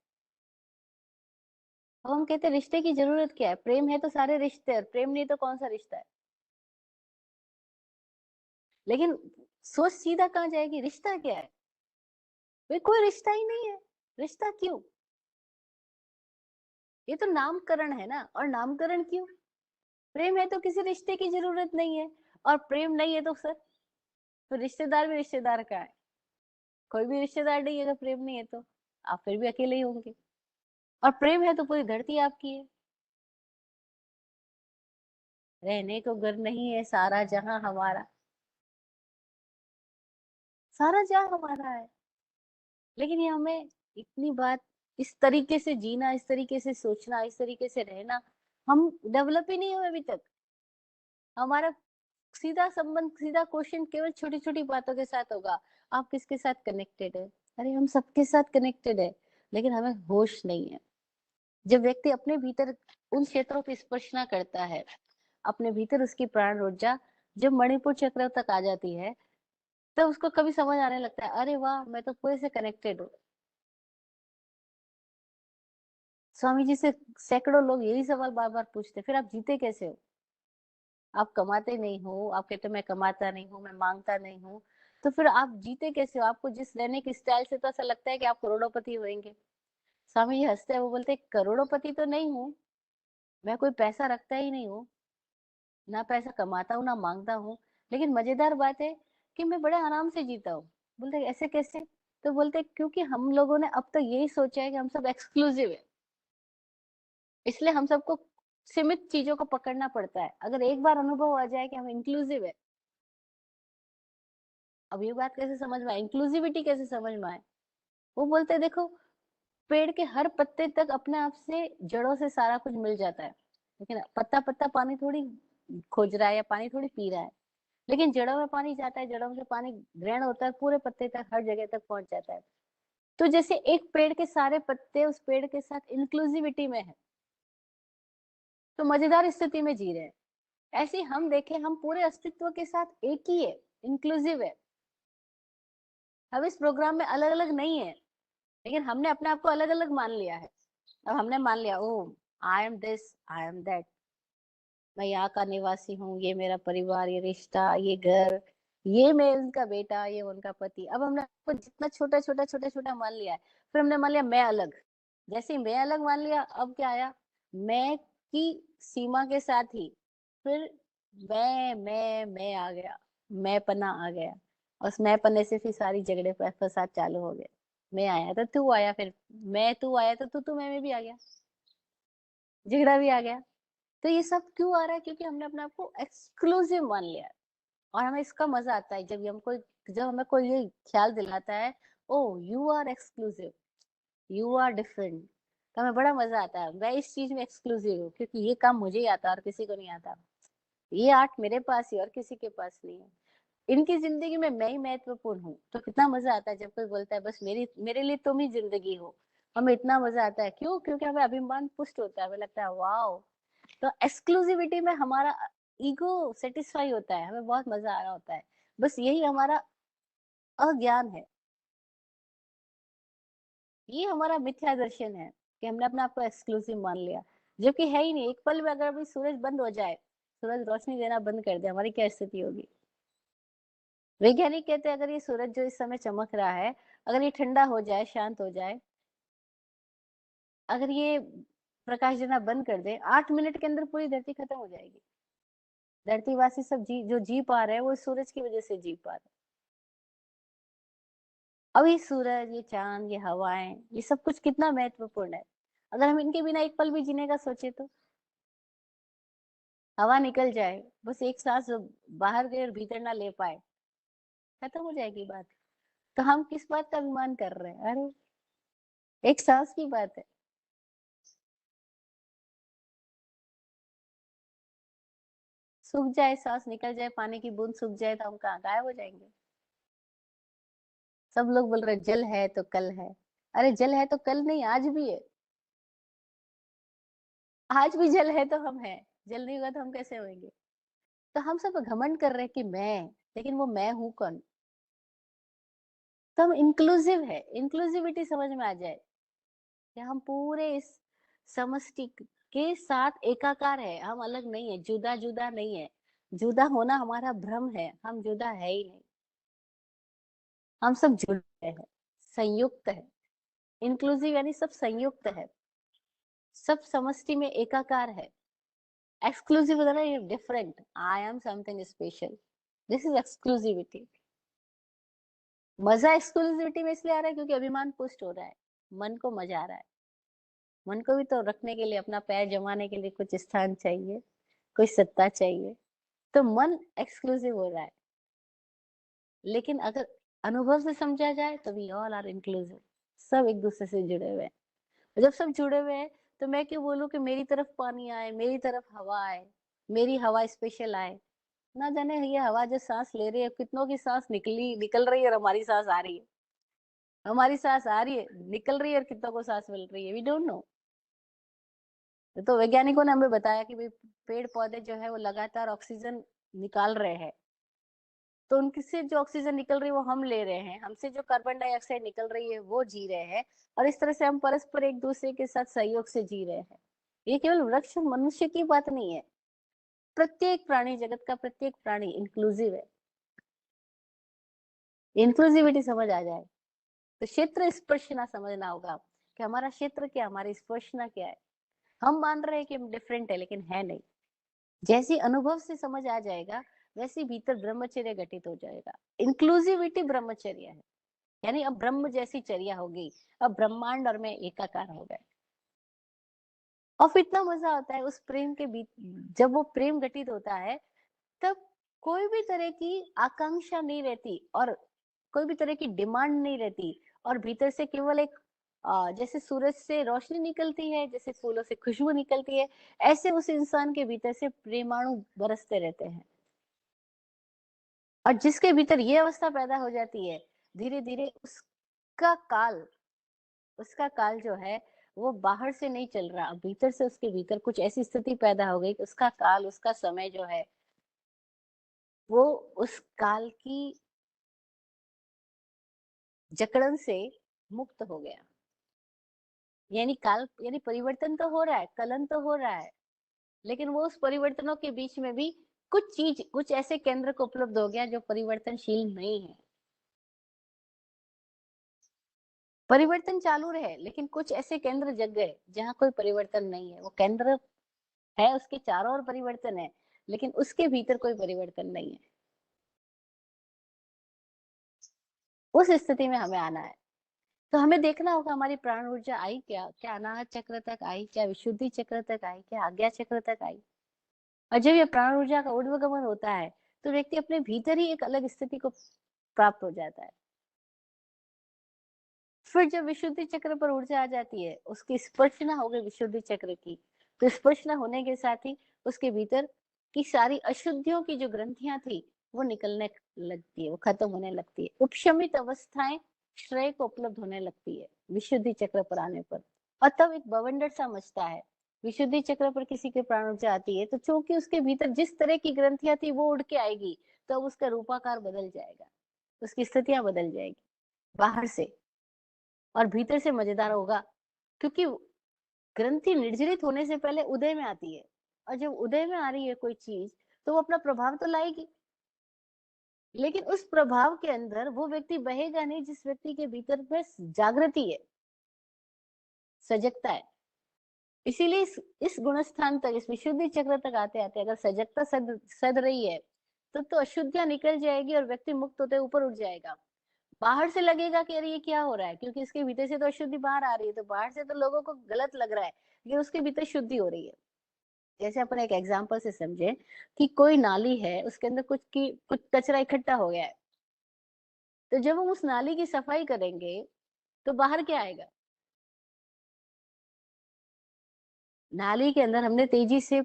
अब हम कहते हैं रिश्ते की जरूरत क्या है? प्रेम है तो सारे रिश्ते हैं, प्रेम नहीं तो कौन सा रिश्ता है? लेकिन सोच सीधा कहाँ जाएगी, रिश्ता क्या है? भाई कोई रिश्ता ही नहीं है, रिश्ता क्यों? ये तो नामकरण है ना, और नामकरण क्यों? प्रेम है तो किसी रिश्ते की जरूरत नहीं है, और प्रेम नहीं है तो सर, तो रिश्तेदार भी रिश्तेदार का है। कोई भी रिश्तेदार नहीं है अगर प्रेम नहीं है तो, आप फिर भी अकेले ही होंगे। और प्रेम है तो पूरी धरती आपकी है। रहने को घर नहीं है, सारा जहां हमारा, सारा जहां हमारा है। लेकिन ये हमें इतनी बात, इस तरीके से जीना, इस तरीके से सोचना, इस तरीके से रहना, हम डेवलप ही नहीं हुए अभी तक। हमारा सीधा संबंध, सीधा क्वेश्चन केवल छोटी छोटी बातों के साथ होगा। आप किसके साथ कनेक्टेड है? अरे हम सबके साथ कनेक्टेड है, लेकिन हमें होश नहीं है। जब व्यक्ति अपने भीतर उन क्षेत्रों की स्पर्शना करता है, अपने भीतर उसकी प्राण ऊर्जा जब मणिपुर चक्र तक आ जाती है, तो उसको कभी समझ आने लगता है, अरे वाह मैं तो पूरे से कनेक्टेड हूँ। स्वामी जी से सैकड़ों लोग यही सवाल बार बार पूछते, फिर आप जीते कैसे हो? आप कमाते नहीं हो, आप कहते मैं कमाता नहीं हूँ, मैं मांगता नहीं हूँ, तो फिर आप जीते कैसे हो? आपको जिस रहने की स्टाइल से तो ऐसा लगता है कि आप करोड़ोंपति होंगे। स्वामी जी हंसते हैं, वो बोलते करोड़ोंपति तो नहीं हूँ, मैं कोई पैसा रखता ही नहीं हूँ, ना पैसा कमाता हूँ ना मांगता हूँ, लेकिन मजेदार बात है कि मैं बड़े आराम से जीता हूँ। बोलते ऐसे कैसे? तो बोलते क्योंकि हम लोगों ने अब तो यही सोचा है कि हम सब एक्सक्लूसिव है, इसलिए हम सबको सीमित चीजों को पकड़ना पड़ता है। अगर एक बार अनुभव आ जाए कि हम इंक्लूसिव है, अब ये बात कैसे समझ में आए, इंक्लूसिविटी कैसे समझ में आए? वो बोलते हैं देखो, पेड़ के हर पत्ते तक अपने आप से जड़ों से सारा कुछ मिल जाता है, लेकिन पत्ता पत्ता पानी थोड़ी खोज रहा है या पानी थोड़ी पी रहा है, लेकिन जड़ों में पानी जाता है, जड़ों में से पानी ग्रहण होता है, पूरे पत्ते तक हर जगह तक पहुंच जाता है। तो जैसे एक पेड़ के सारे पत्ते उस पेड़ के साथ इंक्लूसिविटी में है, तो मजेदार स्थिति में जी रहे हैं। ऐसे ही हम देखें, हम पूरे अस्तित्व के साथ एक ही है, इंक्लूसिव है। हम इस प्रोग्राम में अलग अलग नहीं है, लेकिन हमने अपने आप को अलग अलग मान लिया है। अब हमने मान लिया, oh I am this, I am that, मैं यहाँ का निवासी हूँ, ये मेरा परिवार, ये रिश्ता, ये घर, ये मैं उनका बेटा, ये उनका पति। अब हमने आपको जितना छोटा छोटा छोटा छोटा मान लिया है, फिर हमने मान लिया मैं अलग। जैसे ही मैं अलग मान लिया, अब क्या आया, मैं की सीमा के साथ ही फिर मैं आ गया, मैं पना आ गया। और उस मैं पन्ने से फिर सारी झगड़े फसाद चालू हो गए। मैं आया तो तू आया, फिर मैं तू आया तो तू मैं में भी आ गया, झगड़ा भी आ गया। तो ये सब क्यों आ रहा है? क्योंकि हमने अपने आप को एक्सक्लूसिव मान लिया है। और हमें इसका मजा आता है जब हमें कोई ये ख्याल दिलाता है, oh you are exclusive, you are different, तो हमें बड़ा मजा आता है, मैं इस चीज में एक्सक्लूसिव हूँ क्योंकि ये काम मुझे ही आता है और किसी को नहीं आता, ये आर्ट मेरे पास ही और किसी के पास नहीं है, इनकी जिंदगी में मैं ही महत्वपूर्ण हूँ। तो कितना मजा आता है जब कोई बोलता है बस मेरी मेरे लिए तुम ही जिंदगी हो। हमें इतना मजा आता है, क्यों? क्योंकि हमें अभिमान पुष्ट होता है, हमें लगता है वाओ। तो एक्सक्लूसिविटी में हमारा ईगो सेटिस्फाई होता है, हमें बहुत मजा आ रहा होता है। बस यही हमारा अज्ञान है, ये हमारा मिथ्या दर्शन है कि हमने अपने आप को एक्सक्लूसिव मान लिया, जबकि है ही नहीं। एक पल में अगर अभी सूरज बंद हो जाए, सूरज रोशनी देना बंद कर दे, हमारी क्या स्थिति होगी? वैज्ञानिक कहते हैं अगर ये सूरज जो इस समय चमक रहा है, अगर ये ठंडा हो जाए, शांत हो जाए, अगर ये प्रकाश देना बंद कर दे, 8 मिनट के अंदर पूरी धरती खत्म हो जाएगी। धरतीवासी सब जो जी पा रहे हैं वो इस सूरज की वजह से जी पा रहे हैं। अब ये सूरज, ये चांद, ये हवाएं, ये सब कुछ कितना महत्वपूर्ण है। अगर हम इनके बिना एक पल भी जीने का सोचे तो हवा निकल जाए, बस एक सांस बाहर गए और भीतर ना ले पाए, खत्म हो जाएगी बात। तो हम किस बात का अभिमान कर रहे हैं? अरे एक सांस की बात है, सूख जाए, सांस निकल जाए, पानी की बूंद सूख जाए, तो हम कहाँ गायब हो जाएंगे? सब लोग बोल रहे जल है तो कल है। अरे जल है तो कल नहीं, आज भी है। आज भी जल है तो हम हैं, जल नहीं होगा तो हम कैसे होंगे? तो हम सब घमंड कर रहे हैं कि मैं, लेकिन वो मैं हूं कौन? तो हम इंक्लूसिव है, इंक्लूसिविटी समझ में आ जाए कि हम पूरे इस समष्टि के साथ एकाकार है, हम अलग नहीं है, जुदा जुदा नहीं है। जुदा होना हमारा भ्रम है, हम जुदा है ही नहीं, हम सब जुड़े हैं, संयुक्त है। इंक्लूसिव यानी सब संयुक्त है, सब समष्टि में एकाकार है। एक्सक्लूसिव होता है different, I am something special, this is exclusivity. मजा एक्सक्लूसिविटी में इसलिए आ रहा है क्योंकि अभिमान पुष्ट हो रहा है, मन को मजा आ रहा है। मन को भी तो रखने के लिए, अपना पैर जमाने के लिए कुछ स्थान चाहिए, कोई सत्ता चाहिए। तो मन एक्सक्लूसिव हो रहा है, लेकिन अगर अनुभव से समझा जाए तो वी ऑल आर इंक्लूसिव, सब एक दूसरे से जुड़े हुए हैं। जब सब जुड़े हुए हैं, तो मैं क्यों बोलूं कि मेरी तरफ पानी आए, मेरी तरफ हवा आए, मेरी हवा स्पेशल आए? ना जाने ये हवा जो सांस ले रही है, कितनों की सांस निकल रही है और हमारी सांस आ रही है, हमारी सांस आ रही है, निकल रही है, और कितनों को सांस मिल रही है, वी डोंट नो। तो वैज्ञानिकों ने हमें बताया कि भाई पेड़ पौधे जो है वो लगातार ऑक्सीजन निकाल रहे हैं, तो उनसे जो ऑक्सीजन निकल रही है वो हम ले रहे हैं, हमसे जो कार्बन डाइऑक्साइड निकल रही है वो जी रहे हैं, और इस तरह से हम परस्पर एक दूसरे के साथ सहयोग से जी रहे हैं। ये केवल वृक्ष मनुष्य की बात नहीं है, प्रत्येक प्राणी, जगत का प्रत्येक प्राणी इंक्लूसिव है। इंक्लूसिविटी समझ आ जाए तो क्षेत्र स्पर्शना समझना होगा कि हमारा क्षेत्र क्या, हमारी स्पर्शना क्या है। हम मान रहे हैं कि हम डिफरेंट है, लेकिन है नहीं। जैसी अनुभव से समझ आ जाएगा, वैसे भीतर ब्रह्मचर्य घटित हो जाएगा। इंक्लूसिविटी ब्रह्मचर्य है। यानी अब ब्रह्म जैसी चर्या हो गई, अब ब्रह्मांड और मैं एकाकार हो गए। और फिर इतना मजा आता है उस प्रेम के बीच, जब वो प्रेम घटित होता है, तब कोई भी तरह की आकांक्षा नहीं रहती और कोई भी तरह की डिमांड नहीं रहती, और भीतर से केवल एक जैसे सूरज से रोशनी निकलती है, जैसे फूलों से खुशबू निकलती है, ऐसे उस इंसान के भीतर से प्रेमाणु बरसते रहते हैं। और जिसके भीतर ये अवस्था पैदा हो जाती है, धीरे धीरे उसका काल उसका काल जो है वो बाहर से नहीं चल रहा, भीतर से उसके भीतर कुछ ऐसी स्थिति पैदा हो गई कि उसका काल, उसका समय जो है वो उस काल की जकड़न से मुक्त हो गया। यानी काल, यानी परिवर्तन तो हो रहा है, कलन तो हो रहा है, लेकिन वो उस परिवर्तनों के बीच में भी कुछ चीज, कुछ ऐसे केंद्र को उपलब्ध हो गया जो परिवर्तनशील नहीं है। परिवर्तन चालू रहे, लेकिन कुछ ऐसे केंद्र जग गए जहां कोई परिवर्तन नहीं है। वो केंद्र है, उसके चारों ओर परिवर्तन है, लेकिन उसके भीतर कोई परिवर्तन नहीं है। उस स्थिति में हमें आना है। तो हमें देखना होगा हमारी प्राण ऊर्जा आई क्या, क्या अनाहत चक्र तक आई, क्या विशुद्धि चक्र तक आई, क्या आज्ञा चक्र तक आई। और जब ये प्राण ऊर्जा का ऊर्ध्वगमन होता है, तो व्यक्ति अपने भीतर ही एक अलग स्थिति को प्राप्त हो जाता है। फिर जब विशुद्धि चक्र पर ऊर्जा आ जाती है, उसकी स्पर्शना हो गई विशुद्धि चक्र की, तो स्पर्शना होने के साथ ही उसके भीतर की सारी अशुद्धियों की जो ग्रंथियां थी वो निकलने लगती है, वो खत्म होने लगती है, उपशमित अवस्थाएं श्रेय को उपलब्ध होने लगती है विशुद्धि चक्र पर आने पर। और तब एक बवंडर सा मचता है। विशुद्धि चक्र पर किसी के प्राण ऊर्जा आती है, तो चूंकि उसके भीतर जिस तरह की ग्रंथियां थी वो उड़ के आएगी, तो अब उसका रूपाकार बदल जाएगा, उसकी स्थितियां बदल जाएगी बाहर से। और भीतर से मजेदार होगा, क्योंकि ग्रंथि निर्जरित होने से पहले उदय में आती है, और जब उदय में आ रही है कोई चीज, तो वो अपना प्रभाव तो लाएगी, लेकिन उस प्रभाव के अंदर वो व्यक्ति बहेगा नहीं जिस व्यक्ति के भीतर में जागृति है, सजगता है। इसीलिए इस गुणस्थान तक, इस विशुद्धि चक्र तक आते आते अगर सजगता सद रही है, तो अशुद्धियां निकल जाएगी और व्यक्ति मुक्त होते ऊपर उठ जाएगा। बाहर से लगेगा कि अरे ये क्या हो रहा है, क्योंकि इसके भीतर से तो अशुद्धि बाहर आ रही है, तो बाहर से तो लोगों को गलत लग रहा है, लेकिन उसके भीतर शुद्धि हो रही है। जैसे अपन एक एग्जांपल से समझे कि कोई नाली है, उसके अंदर कुछ कचरा इकट्ठा हो गया है, तो जब हम उस नाली की सफाई करेंगे, तो बाहर क्या आएगा? नाली के अंदर हमने तेजी से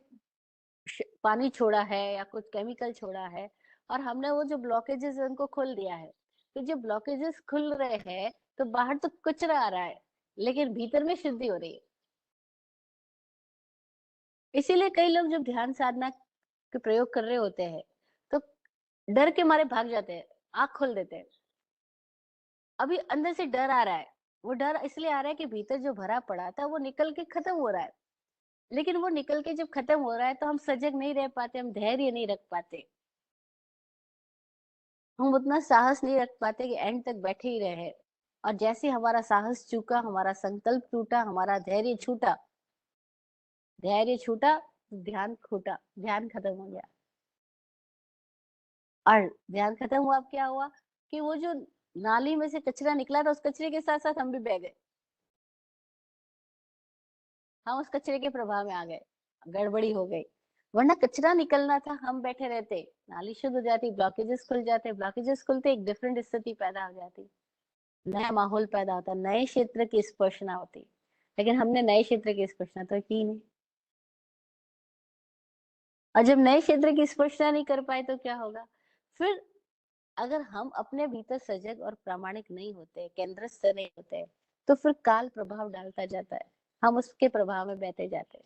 पानी छोड़ा है या कुछ केमिकल छोड़ा है, और हमने वो जो ब्लॉकेजेस है उनको खोल दिया है। तो जब ब्लॉकेजेस खुल रहे हैं, तो बाहर तो कचरा आ रहा है, लेकिन भीतर में शुद्धि हो रही है। इसीलिए कई लोग जब ध्यान साधना के प्रयोग कर रहे होते हैं, तो डर के मारे भाग जाते हैं, आंख खोल देते हैं। अभी अंदर से डर आ रहा है, वो डर इसलिए आ रहा है कि भीतर जो भरा पड़ा था वो निकल के खत्म हो रहा है। लेकिन वो निकल के जब खत्म हो रहा है, तो हम सजग नहीं रह पाते, हम धैर्य नहीं रख पाते, हम उतना साहस नहीं रख पाते कि एंड तक बैठे ही रहे। और जैसे हमारा साहस चूका, हमारा संकल्प टूटा, हमारा धैर्य छूटा, तो ध्यान छूटा, ध्यान खत्म हो गया। और ध्यान खत्म हुआ, अब क्या हुआ कि वो जो नाली में से कचरा निकला था, उस कचरे के साथ साथ हम भी बह गए, हम उस कचरे के प्रभाव में आ गए, गड़बड़ी हो गई। वरना कचरा निकलना था, हम बैठे रहते, नाली शुद्ध हो जाती, ब्लॉकेजेस खुल जाते, ब्लॉकेजेस खुलते एक डिफरेंट स्थिति पैदा हो जाती, नया माहौल पैदा होता, नए क्षेत्र की स्पर्शना होती। लेकिन हमने नए क्षेत्र की स्पर्शना तो की नहीं, और जब नए क्षेत्र की स्पर्शना नहीं कर पाए तो क्या होगा? फिर अगर हम अपने भीतर सजग और प्रामाणिक नहीं होते, केंद्रस्थ नहीं होते, तो फिर काल प्रभाव डालता जाता है, हम उसके प्रभाव में बहते जाते हैं।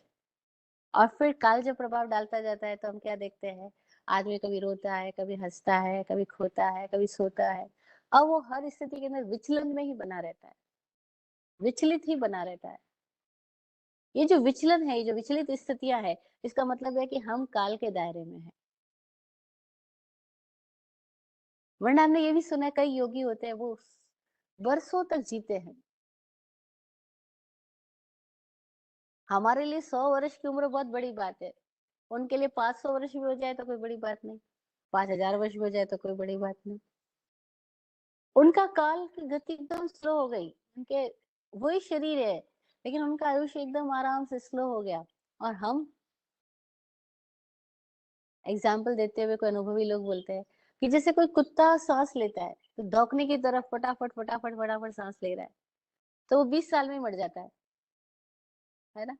और फिर काल जब प्रभाव डालता जाता है, तो हम क्या देखते हैं? आदमी कभी रोता है, कभी हंसता है, कभी खोता है, कभी सोता है, और वो हर स्थिति के अंदर विचलन में ही बना रहता है, विचलित ही बना रहता है। ये जो विचलन है, ये जो विचलित स्थितियां है, इसका मतलब है कि हम काल के दायरे में हैं। वरना हमने ये भी सुना है, कई योगी होते हैं वो वर्षों तक जीते हैं। हमारे लिए 100 वर्ष की उम्र बहुत बड़ी बात है, उनके लिए 500 वर्ष भी हो जाए तो कोई बड़ी बात नहीं, 5000 वर्ष भी हो जाए तो कोई बड़ी बात नहीं। उनका काल की गति एकदम स्लो हो गई, उनके वही शरीर है लेकिन उनका आयुष्य एकदम आराम से स्लो हो गया। और हम एग्जाम्पल देते हुए कोई अनुभवी लोग बोलते हैं कि जैसे कोई कुत्ता सांस लेता है तो दौड़ने की तरफ फटाफट फटाफट फटाफट सांस ले रहा है, तो वो 20 साल में मर जाता है ना।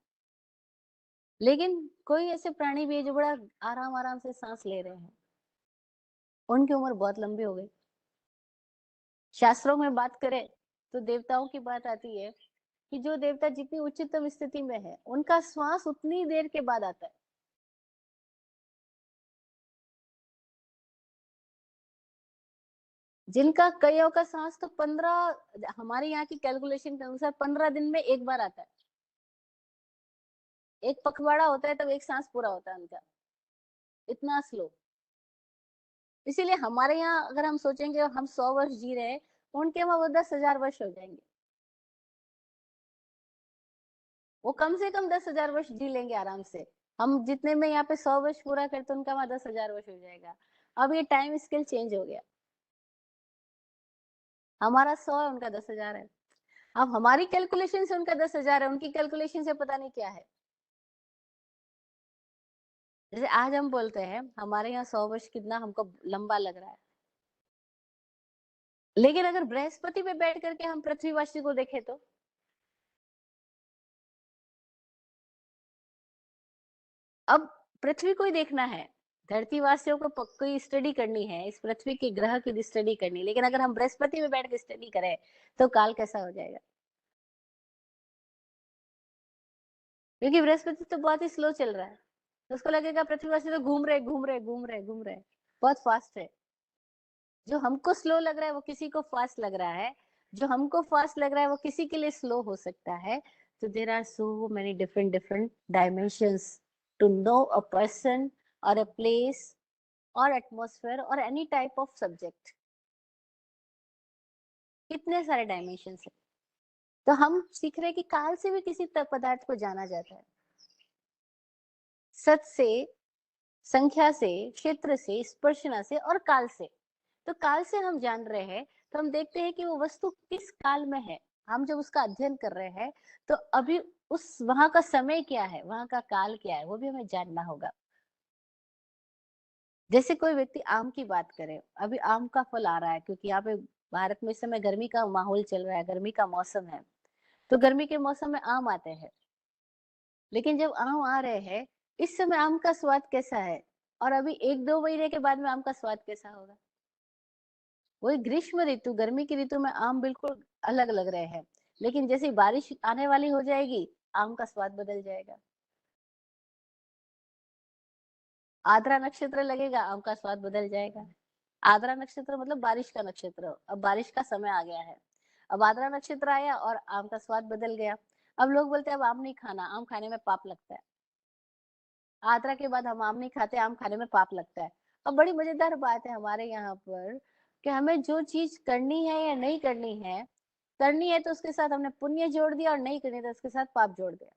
लेकिन कोई ऐसे प्राणी भी है जो बड़ा आराम आराम से सांस ले रहे हैं, उनकी उम्र बहुत लंबी हो गई। शास्त्रों में बात करें तो देवताओं की बात आती है कि जो देवता जितनी उच्चतम स्थिति में है उनका श्वास उतनी देर के बाद आता है। जिनका कईयों का सांस तो 15, हमारे यहाँ की कैलकुलेशन के अनुसार 15 दिन में एक बार आता है। एक पखवाड़ा होता है तब एक सांस पूरा होता है उनका, इतना स्लो। इसीलिए हमारे यहाँ अगर हम सोचेंगे हम 100 वर्ष जी रहे हैं, उनके वहां वो 10,000 वर्ष हो जाएंगे। वो कम से कम 10,000 वर्ष जी लेंगे आराम से। हम जितने में यहाँ पे 100 वर्ष पूरा करते उनका वहां 10,000 वर्ष हो जाएगा। अब ये टाइम स्केल चेंज हो गया, हमारा 100 है उनका 10,000 है। अब हमारी कैलकुलेशन से उनका 10,000 है, उनकी कैलकुलेशन से पता नहीं क्या है। जैसे आज हम बोलते हैं हमारे यहाँ 100 वर्ष कितना हमको लंबा लग रहा है, लेकिन अगर बृहस्पति पे बैठ करके हम पृथ्वीवासी को देखें तो अब पृथ्वी को ही देखना है, धरतीवासियों को कोई स्टडी करनी है, इस पृथ्वी के ग्रह की स्टडी करनी, लेकिन अगर हम बृहस्पति में बैठ के स्टडी करें तो काल कैसा हो जाएगा। क्योंकि बृहस्पति तो बहुत ही स्लो चल रहा है, तो उसको लगेगा पृथ्वीवासी तो घूम रहे घूम रहे घूम रहे घूम रहे, बहुत फास्ट है। जो हमको स्लो लग रहा है वो किसी को फास्ट लग रहा है, जो हमको फास्ट लग रहा है वो किसी के लिए स्लो हो सकता है। तो there are so many different different dimensions to know a person or a place or atmosphere or any type of subject. कितने सारे डायमेंशंस है। तो हम सीख रहे हैं कि काल से भी किसी पदार्थ को जाना जाता है, सत से, संख्या से, क्षेत्र से, स्पर्शना से और काल से। तो काल से हम जान रहे हैं, तो हम देखते हैं कि वो वस्तु किस काल में है। हम जब उसका अध्ययन कर रहे हैं तो अभी उस वहां का समय क्या है, वहां का काल क्या है, वो भी हमें जानना होगा। जैसे कोई व्यक्ति आम की बात करे, अभी आम का फल आ रहा है क्योंकि यहाँ पे भारत में इस समय गर्मी का माहौल चल रहा है, गर्मी का मौसम है, तो गर्मी के मौसम में आम आते हैं। लेकिन जब आम आ रहे हैं इस समय आम का स्वाद कैसा है, और अभी 1-2 महीने के बाद में आम का स्वाद कैसा होगा। वही ग्रीष्म ऋतु, गर्मी की ऋतु में आम बिल्कुल अलग लग रहे हैं, लेकिन जैसे बारिश आने वाली हो जाएगी आम का स्वाद बदल जाएगा। आद्रा नक्षत्र लगेगा आम का स्वाद बदल जाएगा। आद्रा नक्षत्र मतलब बारिश का नक्षत्र, अब बारिश का समय आ गया है, अब आद्रा नक्षत्र आया और आम का स्वाद बदल गया। अब लोग बोलते हैं अब आम नहीं खाना, आम खाने में पाप लगता है। आद्रा के बाद हम आम नहीं खाते, आम खाने में पाप लगता है। अब बड़ी मजेदार बात है हमारे यहाँ पर कि हमें जो चीज करनी है या नहीं करनी है, करनी है तो उसके साथ हमने पुण्य जोड़ दिया और नहीं करनी तो उसके साथ पाप जोड़ दिया।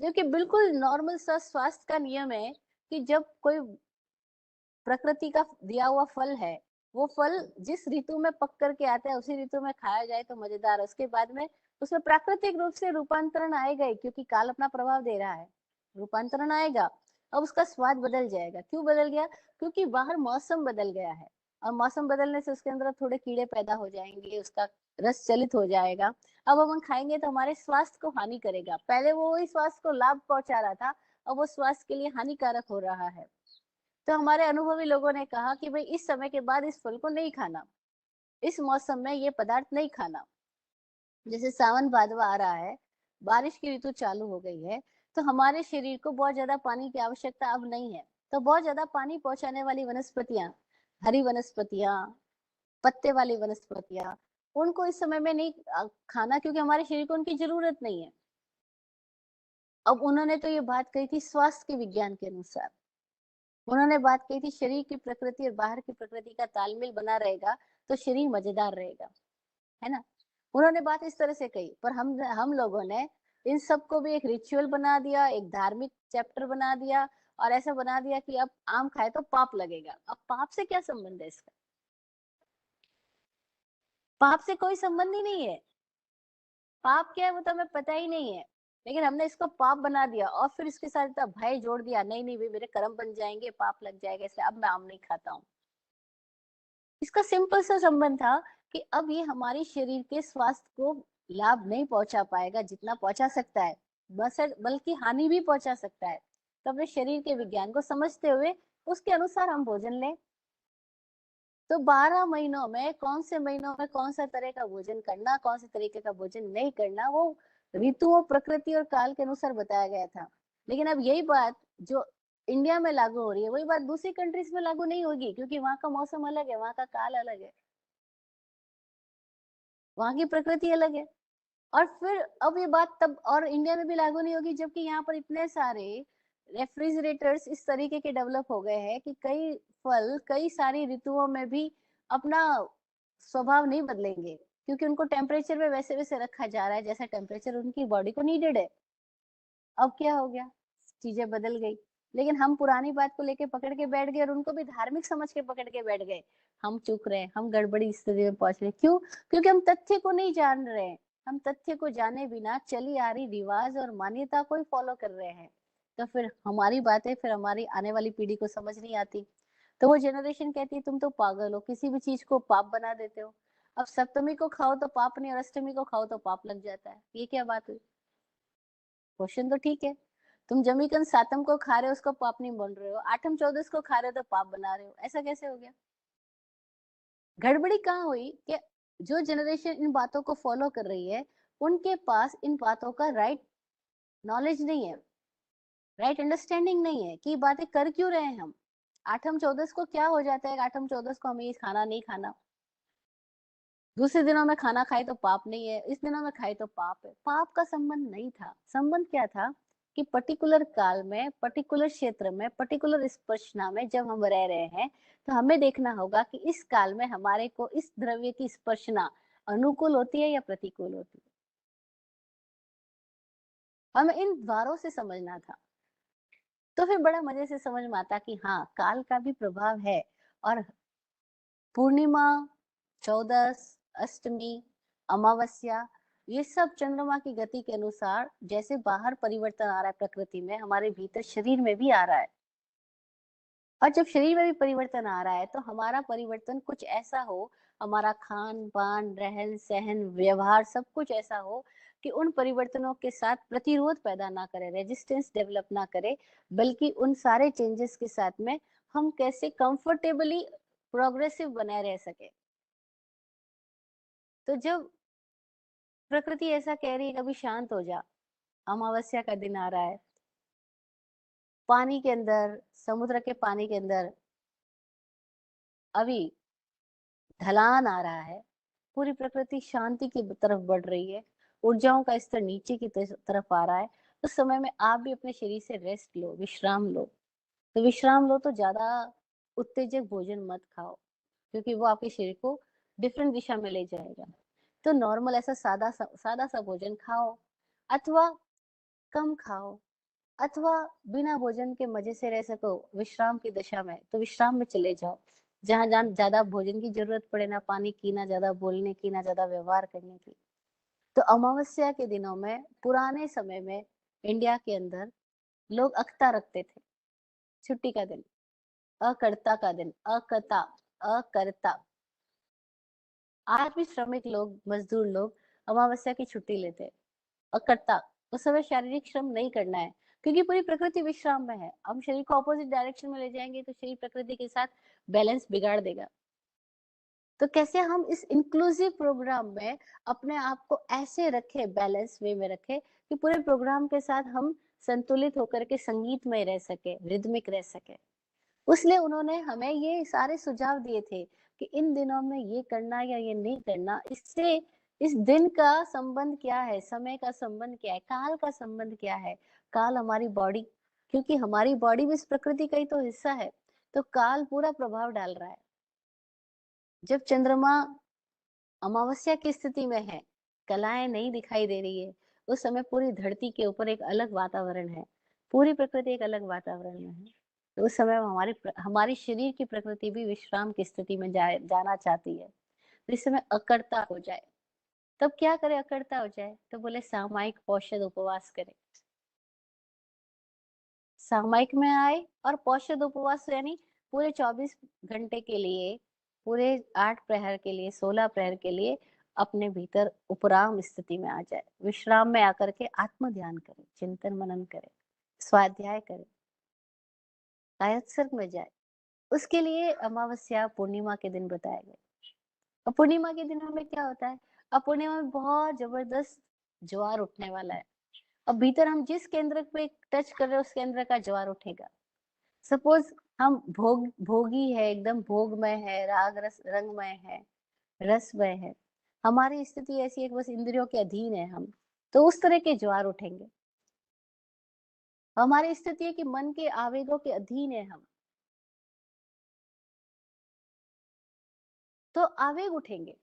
जो कि बिल्कुल नॉर्मल सा स्वास्थ्य का नियम है कि जब कोई प्रकृति का दिया हुआ फल है, वो फल जिस ऋतु में पक करके आता है उसी ऋतु में खाया जाए तो मजेदार है। उसके बाद में उसमें प्राकृतिक रूप से रूपांतरण आएगा ही, क्योंकि काल अपना प्रभाव दे रहा है, रूपांतरण आएगा। अब उसका स्वाद बदल जाएगा। क्यों बदल गया? क्योंकि बाहर मौसम बदल गया है, और मौसम बदलने से उसके अंदर थोड़े कीड़े पैदा हो जाएंगे, उसका रस चलित हो जाएगा। अब हम खाएंगे तो हमारे स्वास्थ्य को हानि करेगा। पहले वो वही स्वास्थ्य को लाभ पहुंचा रहा था, अब वो स्वास्थ्य के लिए हानिकारक हो रहा है। तो हमारे अनुभवी लोगों ने कहा कि भाई इस समय के बाद इस फल को नहीं खाना, इस मौसम में ये पदार्थ नहीं खाना। जैसे सावन भादवा आ रहा है, बारिश की ऋतु चालू हो गई है, तो हमारे शरीर को बहुत ज्यादा पानी की आवश्यकता अब नहीं है। तो बहुत ज्यादा पानी पहुंचाने वाली वनस्पतियां, हरी वनस्पतियां, पत्ते वाली वनस्पतियां, उनको इस समय में नहीं खाना, क्योंकि हमारे शरीर को उनकी जरूरत नहीं है। अब उन्होंने तो ये बात कही थी स्वास्थ्य के विज्ञान के अनुसार, उन्होंने बात कही थी शरीर की प्रकृति और बाहर की प्रकृति का तालमेल बना रहेगा तो शरीर मजेदार रहेगा, है ना। उन्होंने बात इस तरह से कही, पर हम लोगों ने इन सबको भी एक रिचुअल बना दिया, एक धार्मिक चैप्टर बना दिया, और ऐसा बना दिया कि अब आम खाए तो पाप लगेगा। अब पाप से क्या संबंध है इसका? पाप से कोई संबंध ही नहीं है। पाप क्या है वो तो हमें पता ही नहीं है, लेकिन हमने इसको पाप बना दिया और फिर इसके साथ इतना भय जोड़ दिया, नहीं नहीं भाई मेरे कर्म बन जाएंगे, पाप लग जाएगा, इसलिए अब मैं आम नहीं खाता हूँ। इसका सिंपल सा संबंध था कि अब ये हमारे शरीर के स्वास्थ्य को लाभ नहीं पहुंचा पाएगा जितना पहुंचा सकता है, बस बल्कि हानि भी पहुंचा सकता है। तो अपने शरीर के विज्ञान को समझते हुए उसके अनुसार हम भोजन लें। तो 12 महीनों में कौन से महीनों में कौन सा तरह का भोजन करना, कौन से तरीके का भोजन नहीं करना, वो ऋतुओं, प्रकृति और काल के अनुसार बताया गया था। लेकिन अब यही बात जो इंडिया में लागू हो रही है वही बात दूसरी कंट्रीज में लागू नहीं होगी, क्योंकि वहां का मौसम अलग है, वहां का काल अलग है, वहां की प्रकृति अलग है। और फिर अब ये बात तब और इंडिया में भी लागू नहीं होगी, जबकि यहाँ पर इतने सारे रेफ्रिजरेटर्स इस तरीके के डेवलप हो गए हैं कि कई फल कई सारी ऋतुओं में भी अपना स्वभाव नहीं बदलेंगे, क्योंकि उनको टेम्परेचर में वैसे वैसे रखा जा रहा है जैसा टेम्परेचर उनकी बॉडी को नीडेड है। अब क्या हो गया, चीजें बदल गई, लेकिन हम पुरानी बात को लेके पकड़ के बैठ गए और उनको भी धार्मिक समझ के पकड़ के बैठ गए। हम चूक रहे हैं, हम गड़बड़ी स्थिति में पहुंच रहे हैं। क्यों? क्योंकि हम तथ्य को नहीं जान रहे हैं। हम तथ्य को जाने बिना चली आ रही रिवाज और मान्यता को ही फॉलो कर रहे हैं। तो फिर हमारी बातें फिर हमारी आने वाली पीढ़ी को समझ नहीं आती। तो वो जनरेशन कहती है तुम तो पागल हो, किसी भी चीज को पाप बना देते हो। अब सप्तमी को खाओ तो पाप नहीं और अष्टमी को खाओ तो पाप लग जाता है, ये क्या बात हुई? क्वेश्चन तो ठीक है। तुम जमीकंद सातम को खा रहे हो उसको पाप नहीं बोल रहे हो, आठम चौदस को खा रहे हो तो पाप बना रहे हो, ऐसा कैसे हो गया? गड़बड़ी कहाँ हुई कि जो जनरेशन इन बातों को फॉलो कर रही है उनके पास इन बातों का राइट नॉलेज नहीं है, राइट अंडरस्टैंडिंग नहीं है कि ये बातें कर क्यों रहे हैं हम। आठम चौदस को क्या हो जाता है, आठम चौदस को हमें ये खाना नहीं खाना, दूसरे दिनों में खाना खाए तो पाप नहीं है, इस दिनों में खाए तो पाप है। पाप का संबंध नहीं था, संबंध क्या था कि पर्टिकुलर काल में, पर्टिकुलर क्षेत्र में, पर्टिकुलर स्पर्शना में जब हम रह रहे हैं तो हमें देखना होगा कि इस काल में हमारे को इस द्रव्य की स्पर्शना अनुकूल होती है या प्रतिकूल होती है। हमें इन द्वारों से समझना था। तो फिर बड़ा मजे से समझ में आता कि हाँ काल का भी प्रभाव है। और पूर्णिमा, चौदस, अष्टमी, अमावस्या, ये सब चंद्रमा की गति के अनुसार जैसे बाहर परिवर्तन आ रहा है प्रकृति में, हमारे भीतर शरीर में भी आ रहा है। और जब शरीर में भी परिवर्तन आ रहा है तो हमारा परिवर्तन कुछ ऐसा हो, हमारा खान पान, रहन सहन, व्यवहार सब कुछ ऐसा हो कि उन परिवर्तनों के साथ प्रतिरोध पैदा ना करे, रेजिस्टेंस डेवलप ना करे, बल्कि उन सारे चेंजेस के साथ में हम कैसे कंफर्टेबली प्रोग्रेसिव बनाए रह सके। तो जब प्रकृति ऐसा कह रही है कभी शांत हो जा, अमावस्या का दिन आ रहा है, पानी के अंदर, समुद्र के पानी के अंदर अभी ढलान आ रहा है, पूरी प्रकृति शांति की तरफ बढ़ रही है, ऊर्जाओं का स्तर नीचे की तरफ आ रहा है। उस समय में आप भी अपने शरीर से रेस्ट लो, विश्राम लो। तो विश्राम लो तो ज्यादा उत्तेजक भोजन मत खाओ, क्योंकि वो आपके शरीर को डिफरेंट दिशा में ले जाएगा। तो नॉर्मल ऐसा सादा सा भोजन खाओ, अथवा कम खाओ, अथवा बिना भोजन के मजे से रह सको विश्राम की दशा में तो विश्राम में चले जाओ, जहां जहां ज्यादा भोजन की जरूरत पड़े, ना पानी की, ना ज्यादा बोलने की, ना ज्यादा व्यवहार करने की। तो अमावस्या के दिनों में पुराने समय में इंडिया के अंदर लोग अख्ता रखते थे, छुट्टी का दिन, अकर्ता का दिन, अकता, अकर्ता। आज भी श्रमिक लोग, मजदूर लोग अमावस्या की छुट्टी लेते हैं, अकर्ता। उस समय शारीरिक श्रम नहीं करना है, क्योंकि पूरी प्रकृति विश्राम में है। हम शरीर को ऑपोजिट डायरेक्शन में ले जाएंगे तो शरीर प्रकृति के साथ बैलेंस बिगाड़ देगा। तो कैसे हम इस इंक्लूसिव प्रोग्राम में अपने आप को ऐसे रखे, बैलेंस वे में रखे कि पूरे प्रोग्राम के साथ हम संतुलित होकर के संगीत में रह सके, रिदमिक रह सके। उसलिए उन्होंने हमें ये सारे सुझाव दिए थे कि इन दिनों में ये करना या ये नहीं करना। इससे इस दिन का संबंध क्या है, समय का संबंध क्या है, काल का संबंध क्या है। काल हमारी बॉडी, क्योंकि हमारी बॉडी भी इस प्रकृति का ही तो हिस्सा है, तो काल पूरा प्रभाव डाल रहा है। जब चंद्रमा अमावस्या की स्थिति में है, कलाएं नहीं दिखाई दे रही है, उस समय पूरी धरती के ऊपर एक अलग वातावरण है, पूरी प्रकृति एक अलग वातावरण में है। तो उस समय हमारी हमारी शरीर की प्रकृति भी विश्राम की स्थिति में जाना चाहती है। जिस समय अकड़ता हो जाए, तब क्या करे अकड़ता हो जाए? तो बोले सामयिक औषध उपवास करे। सामयिक में आए और पौषध उपवास यानी पूरे 24 घंटे के लिए, पूरे 8 प्रहर के लिए, 16 प्रहर के लिए अपने भीतर उपराम स्थिति में आ जाए। विश्राम में आकर के आत्म ध्यान करे, चिंतन मनन करे, स्वाध्याय करे, कायोत्सर्ग में जाए। उसके लिए अमावस्या, पूर्णिमा के दिन बताए गए। और पूर्णिमा के दिनों में क्या होता है? अब पूर्णिमा में बहुत जबरदस्त ज्वार उठने वाला है। अब भीतर हम जिस केंद्र पे टच कर रहे हैं उस केंद्र का ज्वार उठेगा। सपोज हम भोगी है, एकदम भोगमय है, राग रस रंगमय है, रसमय है, हमारी स्थिति ऐसी है कि बस इंद्रियों के अधीन है हम, तो उस तरह के ज्वार उठेंगे। हमारी स्थिति है कि मन के आवेगों के अधीन है हम, तो आवेग उठेंगे।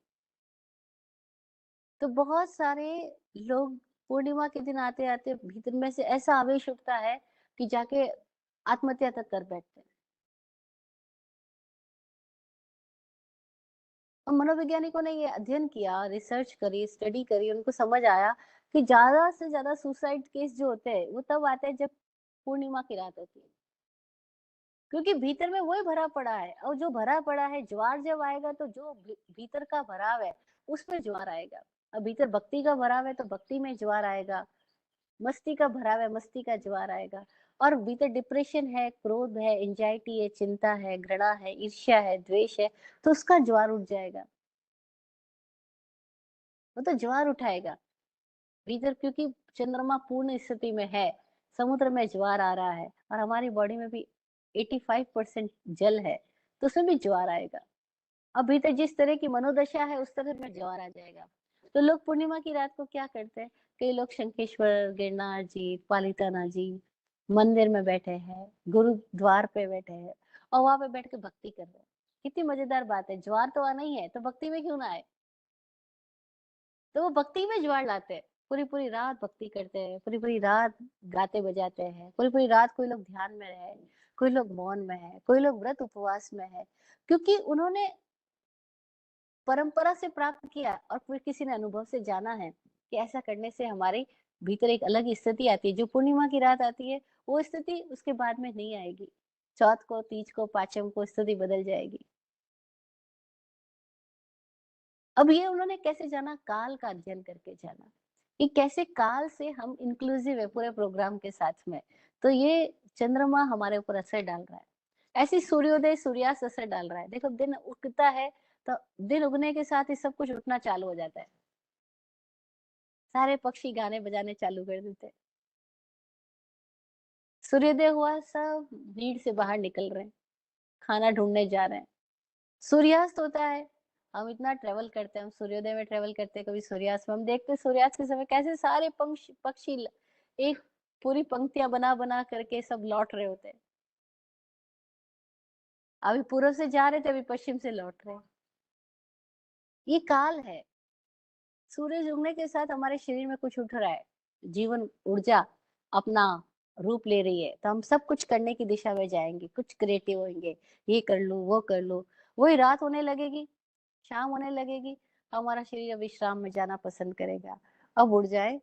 तो बहुत सारे लोग पूर्णिमा के दिन आते आते भीतर में से ऐसा आवेश उठता है कि जाके आत्महत्या तक कर बैठते हैं। और मनोवैज्ञानिकों ने ये अध्ययन किया, रिसर्च करी, स्टडी करी, उनको समझ आया कि ज्यादा से ज्यादा सुसाइड केस जो होते हैं वो तब आते हैं जब पूर्णिमा की रात होती है, क्योंकि भीतर में वही भरा पड़ा है। और जो भरा पड़ा है, ज्वार जब आएगा तो जो भीतर का भराव है उसमें ज्वार आएगा। अब भीतर भक्ति का भराव है तो भक्ति में ज्वार आएगा, मस्ती का भराव है, मस्ती का ज्वार आएगा। और भीतर डिप्रेशन है, क्रोध है, एंजाइटी है, चिंता है, घृणा है, ईर्ष्या है, द्वेष है, तो उसका ज्वार उठ जाएगा। वो तो ज्वार उठाएगा भीतर, क्योंकि चंद्रमा पूर्ण स्थिति में है, समुद्र में ज्वार आ रहा है और हमारी बॉडी में भी 85% जल है, तो उसमें भी ज्वार आएगा। अब भीतर जिस तरह की मनोदशा है उस तरह में ज्वार आ जाएगा। तो लोग पूर्णिमा की रात को क्या करते हैं? कई लोग शंखेश्वर, गिरनार जी, पालिताना जी मंदिर में बैठे हैं, गुरुद्वार पे बैठे हैं और वहां पे बैठ के भक्ति कर रहे हैं। कितनी मजेदार बात है, ज्वार तो आना ही है तो भक्ति में क्यों ना आए? तो वो भक्ति में ज्वार लाते हैं, पूरी पूरी रात भक्ति करते हैं, पूरी पूरी रात गाते बजाते हैं, पूरी पूरी रात कोई लोग ध्यान में है, कोई लोग मौन में है, कोई लोग व्रत उपवास में है, क्योंकि उन्होंने परंपरा से प्राप्त किया और फिर किसी ने अनुभव से जाना है कि ऐसा करने से हमारे भीतर एक अलग स्थिति आती है। जो पूर्णिमा की रात आती है वो स्थिति उसके बाद में नहीं आएगी, चौथ को, तीज को, पांचम को स्थिति बदल जाएगी। अब ये उन्होंने कैसे जाना? काल का अध्ययन करके जाना कि कैसे काल से हम इंक्लूसिव है पूरे प्रोग्राम के साथ में। तो ये चंद्रमा हमारे ऊपर असर डाल रहा है, ऐसी सूर्योदय सूर्यास्त असर डाल रहा है। देखो दिन उगता है तो दिन उगने के साथ ही सब कुछ उठना चालू हो जाता है, सारे पक्षी गाने बजाने चालू कर देते हैं। सूर्योदय हुआ, सब भीड़ से बाहर निकल रहे हैं, खाना ढूंढने जा रहे हैं। सूर्यास्त होता है, हम इतना ट्रेवल करते हैं, हम सूर्योदय में ट्रेवल करते हैं, कभी सूर्यास्त में। हम देखते हैं सूर्यास्त के समय कैसे सारे पक्षी एक पूरी पंक्तियां बना बना करके सब लौट रहे होते हैं। अभी पूर्व से जा रहे थे, अभी पश्चिम से लौट रहे हैं। ये काल है। सूरज उगने के साथ हमारे शरीर में कुछ उठ रहा है, जीवन ऊर्जा अपना रूप ले रही है, तो हम सब कुछ करने की दिशा में जाएंगे, कुछ क्रिएटिव होंगे, ये कर लो वो कर लो। वही रात होने लगेगी, शाम होने लगेगी, हमारा शरीर अब विश्राम में जाना पसंद करेगा। अब ऊर्जाएं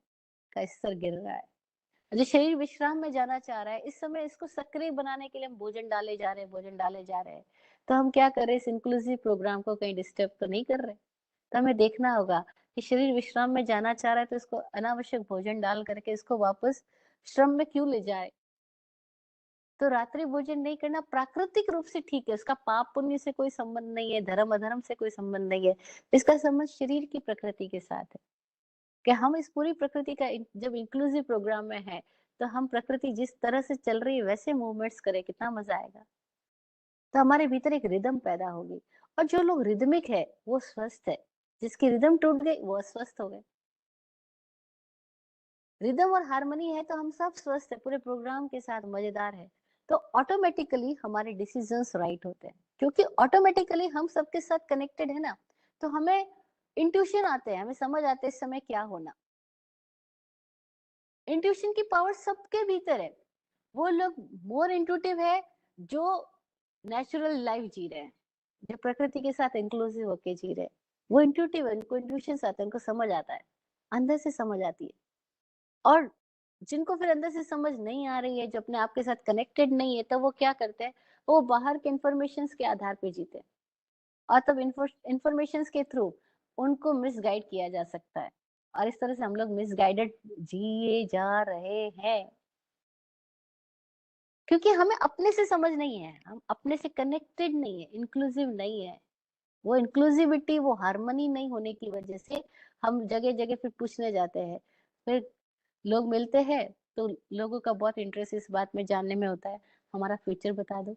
का स्तर गिर रहा है, जो शरीर विश्राम में जाना चाह रहा है, इस समय इसको सक्रिय बनाने के लिए हम भोजन डाले जा रहे हैं, भोजन डाले जा रहे हैं। तो हम क्या कर रहे हैं? इस इंक्लूसिव प्रोग्राम को कहीं डिस्टर्ब तो नहीं कर रहे? तो हमें देखना होगा कि शरीर विश्राम में जाना चाह रहा है तो इसको अनावश्यक भोजन डाल करके इसको वापस श्रम में क्यों ले जाए? तो रात्रि भोजन नहीं करना प्राकृतिक रूप से ठीक है, उसका पाप पुण्य से कोई संबंध नहीं है, धर्म अधर्म से कोई संबंध नहीं है। इसका संबंध शरीर की प्रकृति के साथ है कि हम इस पूरी प्रकृति का जब इंक्लूसिव प्रोग्राम में है तो हम प्रकृति जिस तरह से चल रही है वैसे मूवमेंट्स करें, कितना मजा आएगा। तो हमारे भीतर एक रिदम पैदा होगी। और जो लोग रिदमिक है वो स्वस्थ है, जिसकी रिदम टूट गई वो अस्वस्थ हो गए। रिदम और हार्मनी है तो हम सब स्वस्थ है, पूरे प्रोग्राम के साथ मजेदार है। तो ऑटोमेटिकली हमारे डिसीजंस राइट होते हैं, क्योंकि ऑटोमेटिकली हम सबके साथ कनेक्टेड है ना। तो हमें इंट्यूशन आते हैं, हमें समझ आते हैं इस समय क्या होना। इंट्यूशन की पावर सबके भीतर है। वो लोग मोर इंट्यूटिव है जो नेचुरल लाइफ जी रहे हैं, जो प्रकृति के साथ इंक्लूसिव होके जी रहे हैं। वो इंट्यूटिव है, उनको इंट्यूशंस आते हैं, उनको समझ आता है, अंदर से समझ आती है। और जिनको फिर अंदर से समझ नहीं आ रही है, जो अपने आप के साथ कनेक्टेड नहीं है, तब वो क्या करते हैं, वो बाहर के इन्फॉर्मेशंस के आधार पे जीते हैं। और तब इन्फॉर्मेशंस के थ्रू उनको मिसगाइड किया जा सकता है। और इस तरह से हम लोग मिसगाइडेड जिए जा रहे हैं, क्योंकि हमें अपने से समझ नहीं है, हम अपने से कनेक्टेड नहीं है, इंक्लूसिव नहीं है। वो इंक्लूसिविटी, वो हार्मनी नहीं होने की वजह से हम जगह-जगह फिर पूछने जाते हैं। फिर लोग मिलते हैं तो लोगों का बहुत इंटरेस्ट इस बात में जानने में होता है, हमारा फ्यूचर बता दो,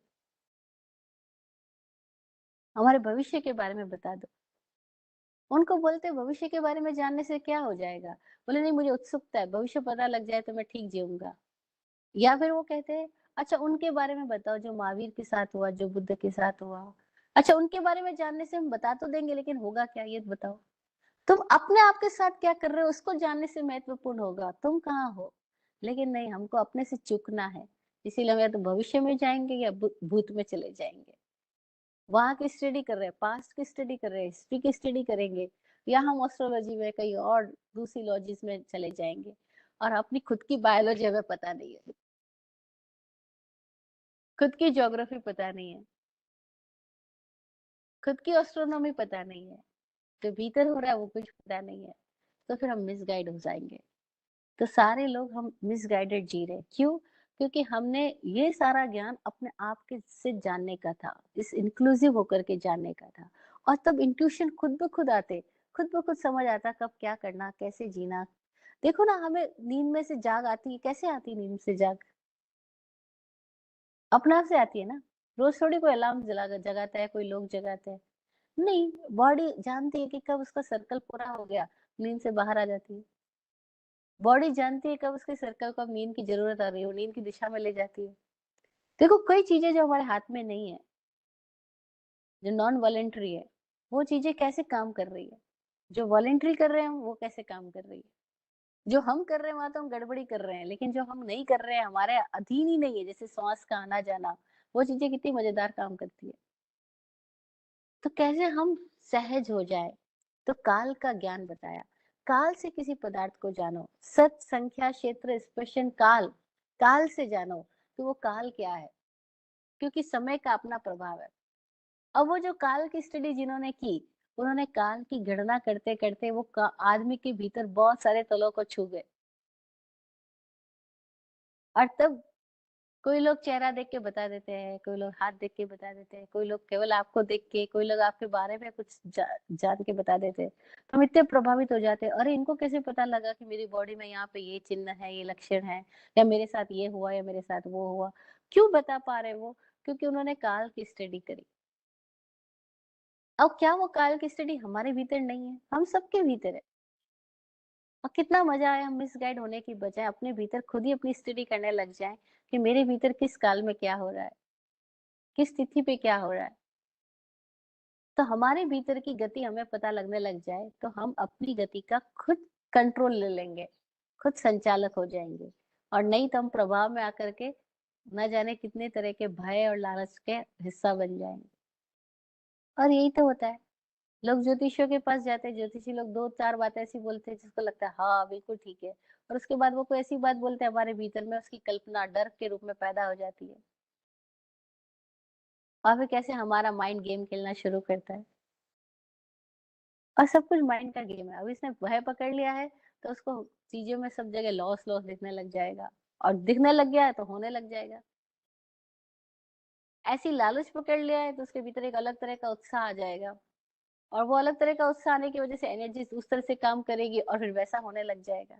हमारे भविष्य के बारे में बता दो। उनको बोलते हैं भविष्य के बारे में जानने से क्या हो जाएगा? बोले नहीं, मुझे उत्सुकता है, भविष्य पता लग जाए तो मैं ठीक जीऊँगा। या फिर वो कहते हैं अच्छा उनके बारे में बताओ जो महावीर के साथ हुआ, जो बुद्ध के साथ हुआ। अच्छा उनके बारे में जानने से हम बता तो देंगे, लेकिन होगा क्या ये बताओ? तुम अपने आप के साथ क्या कर रहे हो उसको जानने से महत्वपूर्ण होगा, तुम कहाँ हो? लेकिन नहीं, हमको अपने से चूकना है। इसीलिए हम या तो भविष्य में जाएँगे या भूत में चले जाएँगे। वहाँ की स्टडी कर रहे हैं, पास्ट की स्टडी कर रहे हैं, हिस्ट्री की स्टडी करेंगे, या हम एस्ट्रोलॉजी में कहीं और दूसरी लॉजीज़ में चले जाएँगे और अपनी खुद की बायोलॉजी हमें पता नहीं है, खुद की ज्योग्राफी पता नहीं है, खुद की एस्ट्रोनॉमी पता नहीं है, जो भीतर हो रहा है वो कुछ पता नहीं है, तो फिर हम मिसगाइड हो जाएँगे। तो सारे लोग हम मिसगाइडेड जी रहे हैं। क्यों? क्योंकि हमने ये सारा ज्ञान अपने आप के से जानने का था, इस इंक्लूसिव होकर के जानने का था। और तब इंट्यूशन खुद ब खुद आते, खुद ब खुद समझ आता कब क्या करना, कैसे जीना। देखो ना, हमें नींद में से जाग आती है, कैसे आती है नींद से जाग? अपने आप से आती है ना। रोज थोड़ी कोई अलार्म जगाता है, कोई लोग जगाते हैं। नहीं, बॉडी जानती है कि कब उसका सर्कल पूरा हो गया, नींद से बाहर आ जाती है। बॉडी जानती है कब उसके सर्कल को अब नींद की ज़रूरत आ रही है, वो नींद की दिशा में ले जाती है। देखो कई चीज़ें जो हमारे हाथ में नहीं है, जो नॉन वॉलंटरी है, वो चीज़ें कैसे काम कर रही है। जो वॉलंटरी कर रहे हैं हम, वो कैसे काम कर रही है। जो हम कर रहे हैं वहाँ तो हम गड़बड़ी कर रहे हैं, लेकिन जो हम नहीं कर रहे हैं, हमारे अधीन ही नहीं है, जैसे श्वास का आना-जाना, वो चीज़ें कितनी मज़ेदार काम करती है। तो कैसे हम सहज हो जाएँ? तो काल का ज्ञान बताया। काल से किसी पदार्थ को जानो, सत, संख्या, क्षेत्र, स्पर्शन, काल, काल से जानो, तो वो काल क्या है? क्योंकि समय का अपना प्रभाव है। अब वो जो काल की स्टडी जिन्होंने की, उन्होंने काल की गणना करते-करते वो का आदमी के भीतर बहुत सारे तलों को छू गए। और तब कोई लोग चेहरा देख के बता देते हैं, कोई लोग हाथ देख के बता देते हैं, कोई लोग केवल आपको देख के, कोई लोग आपके बारे में कुछ जान के बता देते हैं। तो हम इतने प्रभावित हो जाते हैं, अरे इनको कैसे पता लगा कि मेरी बॉडी में यहाँ पे ये चिन्ह है, ये लक्षण है, या मेरे साथ ये हुआ या मेरे साथ वो हुआ। क्यों बता पा रहे वो? क्योंकि उन्होंने काल की स्टडी करी। अब क्या वो काल की स्टडी हमारे भीतर नहीं है? हम सबके भीतर है। और कितना मजा आया, हम मिसगाइड होने की बजाय अपने भीतर खुद ही अपनी स्टडी करने लग जाएं कि मेरे भीतर किस काल में क्या हो रहा है, किस तिथि पे क्या हो रहा है। तो हमारे भीतर की गति हमें पता लगने लग जाए तो हम अपनी गति का खुद कंट्रोल ले लेंगे, खुद संचालक हो जाएंगे। और नहीं तो हम प्रभाव में आकर के न जाने कितने तरह के भय और लालच के हिस्सा बन जाएंगे। और यही तो होता है, लोग ज्योतिषियों के पास जाते हैं, ज्योतिषी लोग 2-4 बातें ऐसी बोलते हैं जिसको लगता है हाँ, बिल्कुल ठीक है। और उसके बाद वो कोई ऐसी बात बोलते हैं, हमारे भीतर में उसकी कल्पना डर के रूप में पैदा हो जाती है। और फिर कैसे हमारा माइंड गेम खेलना शुरू करता है। और सब कुछ माइंड का गेम है। अब इसने भय पकड़ लिया है, तो उसको चीज़ों में सब जगह लॉस-लॉस दिखने लग जाएगा, और दिखने लग गया है तो होने लग जाएगा। ऐसी लालच पकड़ लिया है तो उसके भीतर एक अलग तरह का उत्साह आ जाएगा, और वो अलग तरह का उत्साह आने की वज़ह से एनर्जी उस तरह से काम करेगी और फिर वैसा होने लग जाएगा।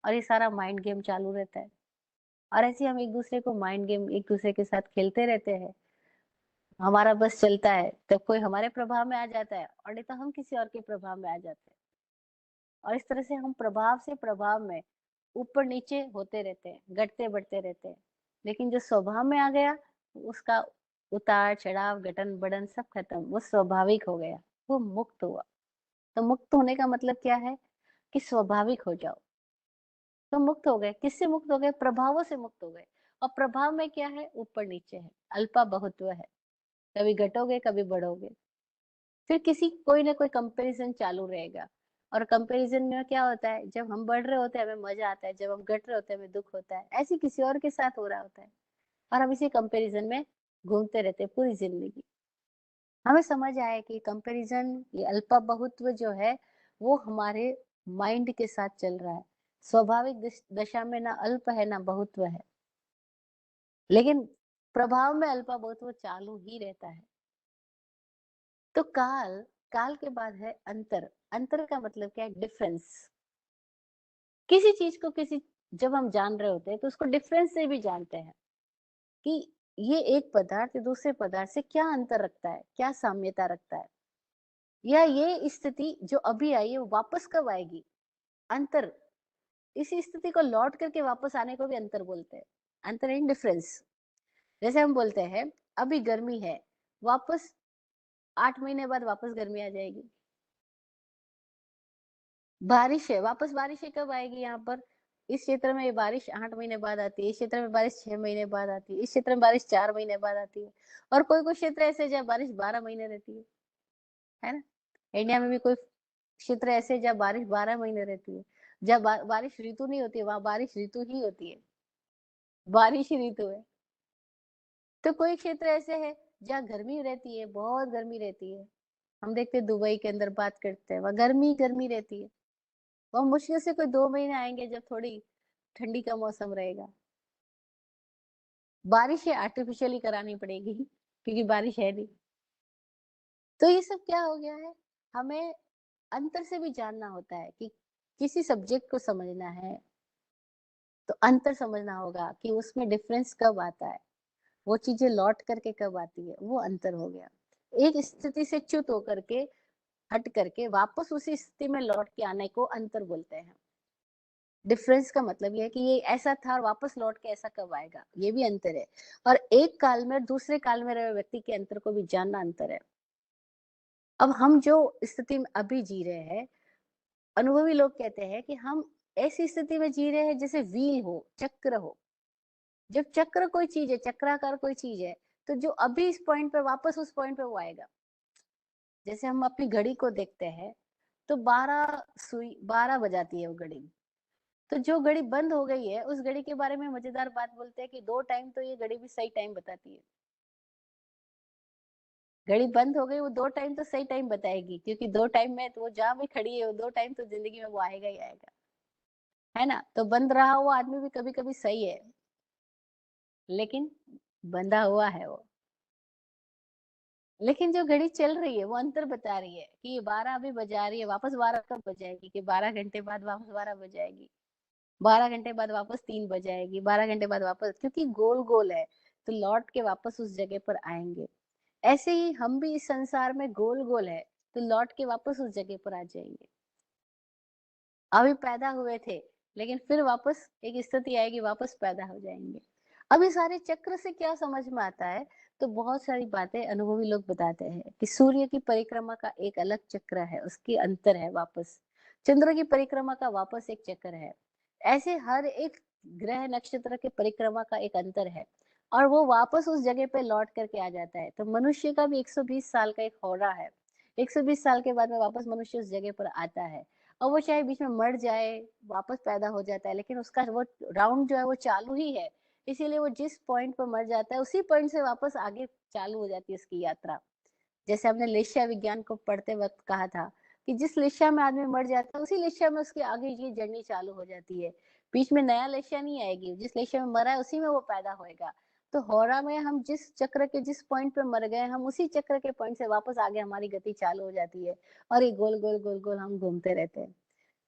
और ये सारा माइंड गेम चालू रहता है। और ऐसे ही हम एक-दूसरे को माइंड गेम एक-दूसरे के साथ खेलते रहते हैं। हमारा बस चलता है, तब कोई हमारे प्रभाव में आ जाता है और नहीं तो हम किसी और के प्रभाव में आ जाते हैं। और इस तरह से हम प्रभाव से प्रभाव में ऊपर-नीचे होते रहते हैं, घटते-बढ़ते रहते हैं। लेकिन जो स्वभाव में आ गया, उसका उतार-चढ़ाव, गठन-बढ़न सब खत्म, वो स्वाभाविक हो गया, वो मुक्त हुआ। तो मुक्त होने का मतलब क्या है? कि स्वाभाविक हो जाओ। तो मुक्त हो गए, किससे मुक्त हो गए? प्रभावों से मुक्त हो गए। और प्रभाव में क्या है? ऊपर-नीचे है, अल्पा बहुत्व है। कभी घटोगे, कभी बढ़ोगे। फिर किसी कोई ना कोई कंपैरिजन चालू रहेगा। और कंपैरिजन में क्या होता है, जब हम बढ़ रहे होते हैं हमें मजा आता है, जब हम घट रहे होते हैं हमें दुख होता है। ऐसे किसी और के साथ हो रहा होता है और हम इसी कंपैरिजन में घूमते रहते हैं पूरी जिंदगी। हमें समझ आया कि कंपैरिजन, ये अल्पा बहुत्व जो है वो हमारे माइंड के साथ चल रहा है। स्वाभाविक दशा में ना अल्प है ना बहुत्व है, लेकिन प्रभाव में अल्पा बहुत्व चालू ही रहता है। तो काल, काल के बाद है अंतर। अंतर का मतलब क्या है? डिफरेंस। किसी चीज को किसी, जब हम जान रहे होते हैं तो उसको डिफरेंस से भी जानते हैं कि ये एक पदार्थ दूसरे पदार्थ से क्या अंतर रखता है, क्या साम्यता रखता है, या ये स्थिति जो अभी आई है वो वापस कब आएगी। अंतर, इसी स्थिति को लौट करके वापस आने को भी अंतर बोलते हैं। अंतर इन डिफरेंस। जैसे हम बोलते हैं अभी गर्मी है, वापस 8 महीने बाद वापस गर्मी आ जाएगी। बारिश है, वापस बारिश है कब आएगी यहाँ पर? इस क्षेत्र में ये बारिश 8 महीने बाद आती है, इस क्षेत्र में बारिश 6 महीने बाद आती है, इस क्षेत्र में बारिश 4 महीने बाद आती है। और कोई कोई क्षेत्र ऐसे जहाँ बारिश 12 महीने रहती है ना। इंडिया में भी कोई क्षेत्र ऐसे जहाँ बारिश 12 महीने रहती है। जहाँ बारिश ऋतु नहीं होती है वहां बारिश ऋतु ही होती है, बारिश ही ऋतु है। तो कोई क्षेत्र ऐसे है जहाँ गर्मी रहती है, बहुत गर्मी रहती है। हम देखते हैं दुबई के अंदर बात करते हैं, वहां गर्मी गर्मी रहती है। वहां मुश्किल से कोई 2 महीने आएंगे जब थोड़ी ठंडी का मौसम रहेगा। बारिश आर्टिफिशियली करानी पड़ेगी क्योंकि बारिश है नहीं। तो ये सब क्या हो गया है, हमें अंतर से भी जानना होता है कि किसी सब्जेक्ट को समझना है तो अंतर समझना होगा कि उसमें डिफरेंस कब आता है, वो चीजें लौट करके कब आती है, वो अंतर हो गया। एक स्थिति से च्युत होकर के, हट करके वापस उसी स्थिति में लौट के आने को अंतर बोलते हैं। डिफरेंस का मतलब ये है कि ये ऐसा था और वापस लौट के ऐसा कब आएगा, ये भी अंतर है। और एक काल में और दूसरे काल में रहे व्यक्ति के अंतर को भी जानना अंतर है। अब हम जो स्थिति में अभी जी रहे हैं, अनुभवी लोग कहते हैं कि हम ऐसी स्थिति में जी रहे हैं जैसे व्हील हो, चक्र हो। जब चक्र कोई चीज है, चक्राकार कोई चीज है, तो जो अभी इस पॉइंट पे वापस उस पॉइंट पे वो आएगा। जैसे हम अपनी घड़ी को देखते हैं तो 12 बजाती है वो घड़ी। तो जो घड़ी बंद हो गई है उस घड़ी के बारे में मजेदार बात बोलते हैं कि 2 टाइम तो ये घड़ी भी सही टाइम बताती है। घड़ी बंद हो गई, वो 2 टाइम तो सही टाइम बताएगी, क्योंकि 2 टाइम में तो वो जहां भी खड़ी है वो 2 टाइम तो जिंदगी में वो आएगा ही आएगा, है ना। तो बंद रहा हुआ आदमी भी कभी कभी सही है, लेकिन बंधा हुआ है वो। लेकिन जो घड़ी चल रही है वो अंतर बता रही है कि ये 12 अभी बजा रही है, वापस 12 कब बजाएगी, कि 12 घंटे बाद वापस 12 बजाएगी, 12 घंटे बाद वापस 3 बजाएगी, 12 घंटे बाद वापस, क्योंकि गोल गोल है तो लौट के वापस उस जगह पर आएंगे। ऐसे ही हम भी इस संसार में गोल गोल है तो लौट के वापस उस जगह पर आ जाएंगे। अभी पैदा हुए थे लेकिन फिर वापस एक स्थिति आएगी, वापस पैदा हो जाएंगे। अब इस सारे चक्र से क्या समझ में आता है, तो बहुत सारी बातें अनुभवी लोग बताते हैं कि सूर्य की परिक्रमा का एक अलग चक्र है, उसकी अंतर है वापस। चंद्र की परिक्रमा का वापस एक चक्र है। ऐसे हर एक ग्रह नक्षत्र के परिक्रमा का एक अंतर है, और वो वापस उस जगह पे लौट करके आ जाता है। तो मनुष्य का भी 120 साल का एक होरा है। 120 साल के बाद में वापस मनुष्य उस जगह पर आता है, और वो चाहे बीच में मर जाए, वापस पैदा हो जाता है, लेकिन उसका वो राउंड जो है वो चालू ही है। इसीलिए वो जिस पॉइंट पर मर जाता है उसी पॉइंट से वापस आगे चालू हो जाती है उसकी यात्रा। जैसे हमने लेशिया विज्ञान को पढ़ते वक्त कहा था कि जिस लेशिया में आदमी मर जाता है उसी लेशिया में उसकी आगे की जर्नी चालू हो जाती है। बीच में नया लेशिया नहीं आएगी, जिस लेशिया में मरा है उसी में वो पैदा होएगा। तो होरा में हम जिस चक्र के जिस पॉइंट पे मर गए, हम उसी चक्र के पॉइंट से वापस आगे हमारी गति चालू हो जाती है। और ये गोल गोल गोल गोल हम घूमते रहते हैं।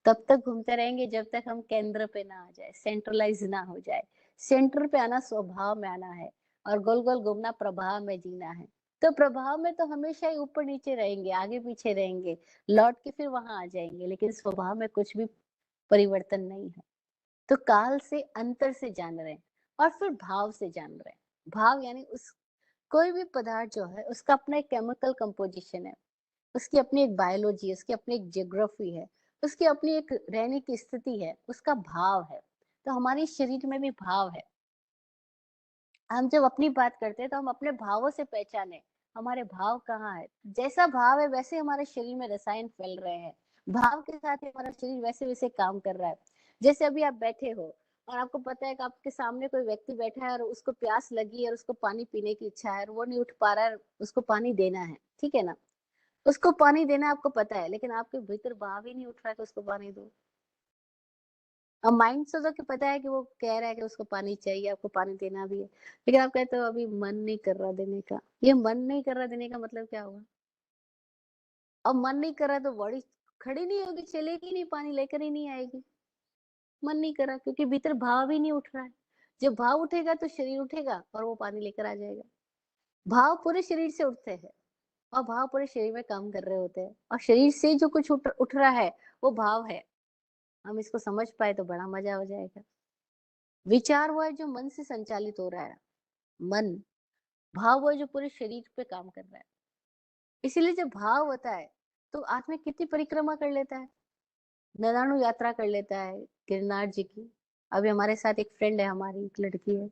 तब तक घूमते रहेंगे जब तक हम केंद्र पे ना आ जाए, सेंट्रलाइज ना हो जाए। सेंटर पे आना स्वभाव में आना है, और गोल गोल घूमना प्रभाव में जीना है। तो प्रभाव में तो हमेशा ही ऊपर नीचे रहेंगे, आगे पीछे रहेंगे, लौट के फिर वहां आ जाएंगे, लेकिन स्वभाव में कुछ भी परिवर्तन नहीं है। तो काल से अंतर से जान रहे हैं, और फिर भाव से जान रहे हैं। भाव यानी उस कोई भी पदार्थ जो है उसका अपना एक केमिकल कंपोजिशन है, उसकी अपनी एक बायोलॉजी है, उसकी अपनी एक जियोग्राफी है, उसकी अपनी एक रहने की स्थिति है, उसका भाव है। तो हमारे शरीर में भी भाव है। हम जब अपनी बात करते हैं तो हम अपने भावों से पहचाने, हमारे भाव कहाँ है। जैसा भाव है वैसे हमारे शरीर में रसायन फैल रहे हैं, भाव के साथ ही हमारा शरीर वैसे वैसे काम कर रहा है। जैसे अभी आप बैठे हो और आपको पता है कि आपके सामने कोई व्यक्ति बैठा है और उसको प्यास लगी है और उसको पानी पीने की इच्छा है और वो नहीं उठ पा रहा है, उसको पानी देना है, ठीक है ना। उसको पानी देना आपको पता है, लेकिन आपके भीतर भाव ही नहीं उठ रहा है कि उसको पानी दो। अब माइंड से तो कि पता है कि वो कह रहा है कि उसको पानी चाहिए, आपको पानी देना भी है, लेकिन आप कहते हो अभी मन नहीं कर रहा देने का। ये मन नहीं कर रहा देने का मतलब क्या हुआ? अब मन नहीं कर रहा तो बॉडी खड़ी नहीं होगी, चलेगी नहीं, पानी लेकर ही नहीं आएगी। मन नहीं कर रहा क्योंकि भीतर भाव ही नहीं उठ रहा है। जब भाव उठेगा तो शरीर उठेगा और वो पानी लेकर आ जाएगा। भाव पूरे शरीर से उठते हैं और भाव पूरे शरीर में काम कर रहे होते हैं, और शरीर से जो कुछ उठ रहा है वो भाव है। हम इसको समझ पाए तो बड़ा मजा हो जाएगा। विचार वो है जो मन से संचालित हो रहा है, मन। भाव वो है जो पूरे शरीर पे काम कर रहा है। इसीलिए जब भाव होता है तो आदमी कितनी परिक्रमा कर लेता है, नैनाणु यात्रा कर लेता है गिरनार जी की। अभी हमारे साथ एक फ्रेंड है, हमारी एक लड़की है,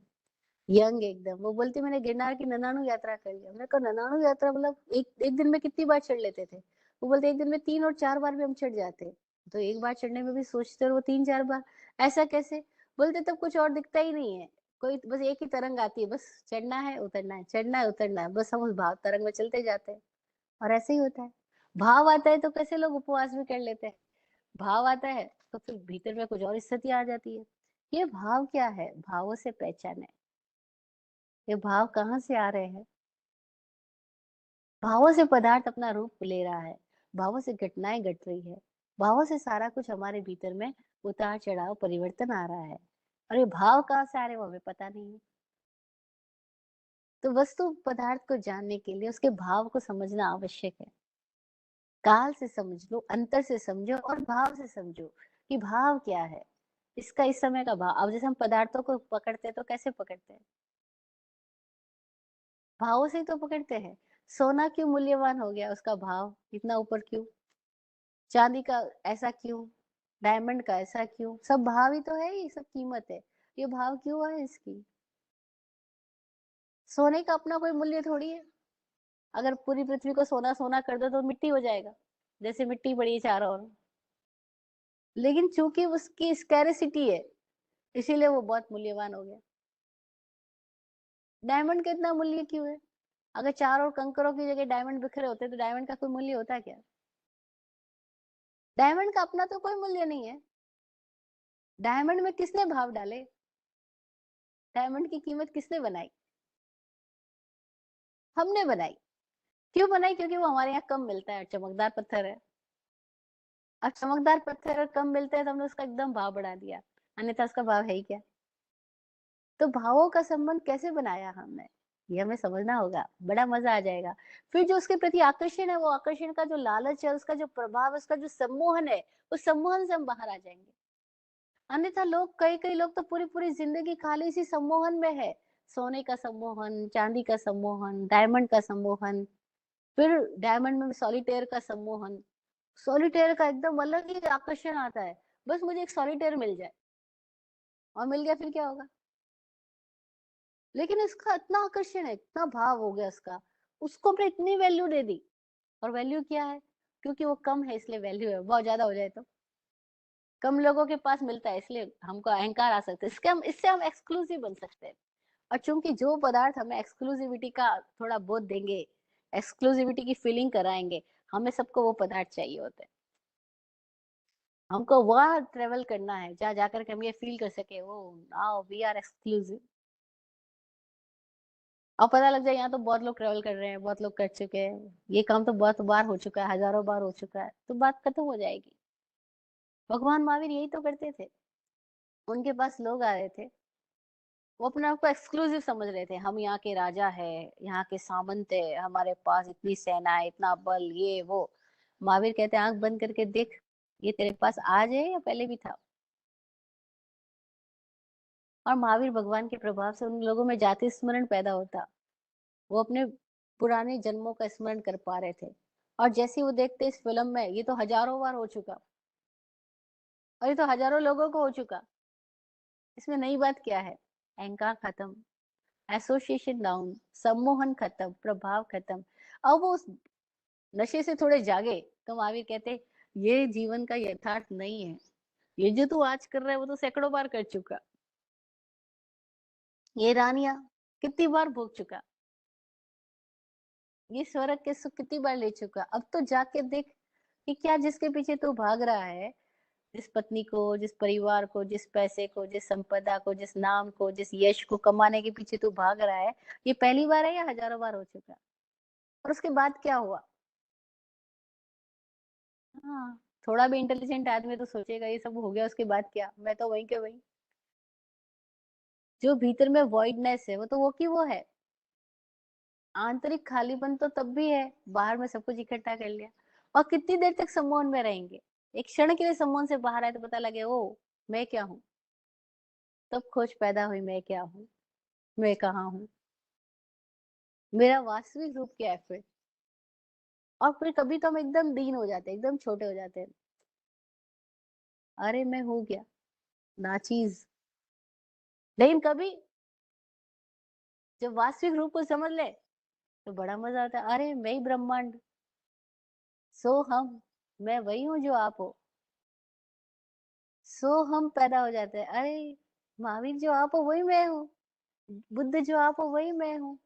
यंग एकदम, वो बोलती मैंने गिरनार की नैनाणु यात्रा कर लिया। मैंने कहा नैनाणु यात्रा मतलब एक एक दिन में कितनी बार चढ़ लेते थे? वो बोलते एक दिन में 3 और 4 बार भी हम चढ़ जाते। तो एक बार चढ़ने में भी सोचते और वो 3-4 बार, ऐसा कैसे? बोलते तब कुछ और दिखता ही नहीं है, कोई बस एक ही तरंग आती है, बस चढ़ना है उतरना है, चढ़ना है उतरना है, बस हम उस भाव तरंग में चलते जाते हैं। और ऐसे ही होता है। भाव आता है तो कैसे लोग उपवास भी कर लेते हैं। भाव आता है तो फिर भीतर में कुछ और स्थिति आ जाती है। ये भाव क्या है? भावों से पहचाने, ये भाव कहाँ से आ रहे हैं। भावों से पदार्थ अपना रूप ले रहा है, भावों से घटनाएं घट रही है, भावों से सारा कुछ हमारे भीतर में उतार चढ़ाव परिवर्तन आ रहा है। और ये भाव कहाँ से आ रहे हैं वो हमें पता नहीं है। तो वस्तु पदार्थ को जानने के लिए उसके भाव को समझना आवश्यक है। काल से समझ लो, अंतर से समझो और भाव से समझो कि भाव क्या है। इसका इस समय का भाव। अब जैसे हम पदार्थों को पकड़ते हैं तो कैसे पकड़ते हैं? भावों से ही तो पकड़ते हैं। सोना क्यों मूल्यवान हो गया? उसका भाव इतना ऊपर क्यों? चांदी का ऐसा क्यों? डायमंड का ऐसा क्यों? सब भाव ही तो है, ये सब कीमत है। ये भाव क्यों है इसकी? सोने का अपना कोई मूल्य थोड़ी है। अगर पूरी पृथ्वी को सोना सोना कर दो तो मिट्टी हो जाएगा, जैसे मिट्टी पड़ी है चारों ओर। लेकिन चूंकि उसकी स्कैरिसिटी है, इसीलिए वो बहुत मूल्यवान हो गया। डायमंड का इतना मूल्य क्यों है? अगर चारों कंकरों की जगह डायमंड बिखरे होते तो डायमंड का कोई मूल्य होता क्या? डायमंड का अपना तो कोई मूल्य नहीं है। डायमंड में किसने भाव डाले? डायमंड की कीमत किसने बनाई? हमने बनाई। क्यों बनाई? क्योंकि वो हमारे यहाँ कम मिलता है, चमकदार पत्थर है। अब चमकदार पत्थर अगर कम मिलता है तो हमने उसका एकदम भाव बढ़ा दिया, अन्यथा उसका भाव है ही क्या। तो भावों का संबंध कैसे बनाया हमने, ये हमें समझना होगा, बड़ा मजा आ जाएगा। फिर जो उसके प्रति आकर्षण है, वो आकर्षण का जो लालच है, उसका जो प्रभाव, उसका जो सम्मोहन है, उस सम्मोहन से हम बाहर आ जाएंगे। अन्यथा लोग, कई कई लोग तो पूरी पूरी जिंदगी खाली इसी सम्मोहन में है। सोने का सम्मोहन, चांदी का सम्मोहन, डायमंड का सम्मोहन, फिर डायमंड में सॉलिटेयर का सम्मोहन। सॉलिटेयर का एकदम अलग ही आकर्षण आता है, बस मुझे एक सॉलिटेयर मिल जाए। और मिल गया फिर क्या होगा? लेकिन इसका इतना आकर्षण है, इतना भाव हो गया उसका, उसको हमने इतनी वैल्यू दे दी। और वैल्यू क्या है? क्योंकि वो कम है इसलिए वैल्यू है, बहुत ज्यादा हो जाए तो कम लोगों के पास मिलता है इसलिए हमको अहंकार आ सकता है। इससे हम एक्सक्लूसिव बन सकते हैं। और चूंकि जो पदार्थ हमें एक्सक्लूसिविटी का थोड़ा बोध देंगे, एक्सक्लूसिविटी की फीलिंग कराएंगे, हमें सबको वो पदार्थ चाहिए होते हैं। हमको वहां ट्रेवल करना है जहाँ जाकर के हम ये फील कर सके, ओ नाउ वी आर एक्सक्लूसिव। अब पता लग जाए यहाँ तो बहुत लोग ट्रेवल कर रहे हैं, बहुत लोग कर चुके हैं, ये काम तो बहुत बार हो चुका है, हजारों बार हो चुका है, तो बात खत्म हो जाएगी। भगवान महावीर यही तो करते थे। उनके पास लोग आ रहे थे, वो अपने आप को एक्सक्लूसिव समझ रहे थे, हम यहाँ के राजा है, यहाँ के सामंत है, हमारे पास इतनी सेना है, इतना बल, ये वो। महावीर कहते हैं आंख बंद करके देख, ये तेरे पास आज है या पहले भी था? और महावीर भगवान के प्रभाव से उन लोगों में जाति स्मरण पैदा होता। वो अपने पुराने जन्मों का स्मरण कर पा रहे थे। और जैसे ही वो देखते इस फिल्म में, ये तो हजारों बार हो चुका, और ये तो हजारों लोगों को हो चुका, इसमें नई बात क्या है? अहंकार खत्म, एसोसिएशन डाउन, सम्मोहन खत्म, प्रभाव खत्म। अब वो उस नशे से थोड़े जागे तो महावीर कहते ये जीवन का यथार्थ नहीं है, ये जो तू आज कर रहा है वो तो सैकड़ों बार कर चुका, ये रानियां कितनी बार भोग चुका, ये स्वर्ग के सुख कितनी बार ले चुका। अब तो जाके देख कि क्या जिसके पीछे तू भाग रहा है, जिस पत्नी को, जिस परिवार को, जिस पैसे को, जिस संपदा को, जिस नाम को, जिस यश को कमाने के पीछे तू भाग रहा है, ये पहली बार है या हजारों बार हो चुका। और उसके बाद क्या हुआ। हाँ, थोड़ा भी इंटेलिजेंट आदमी तो सोचेगा ये सब हो गया उसके बाद क्या, मैं तो वहीं के वहीं। जो भीतर में वॉइडनेस है वो तो वो की वो है। आंतरिक खालीपन तो तब भी है, बाहर में सब कुछ इकट्ठा कर लिया। और कितनी देर तक सम्मोहन में रहेंगे। एक क्षण के लिए सम्मोहन से बाहर आए तो पता लगे ओ मैं क्या हूँ। तब खोज पैदा हुई, मैं क्या हूँ, मैं कहाँ हूँ, मेरा वास्तविक रूप क्या है फिर। और फिर कभी तो हम एकदम दीन हो जाते हैं, एकदम छोटे हो जाते हैं। अरे मैं हूँ क्या, नाचीज। लेकिन कभी जब वास्तविक रूप को समझ ले तो बड़ा मजा आता है। अरे मैं ही ब्रह्मांड, सो हम, मैं वही हूँ जो आप हो। सो हम पैदा हो जाते हैं। अरे महावीर जो आप हो वही मैं हूँ, बुद्ध जो आप हो वही मैं हूँ,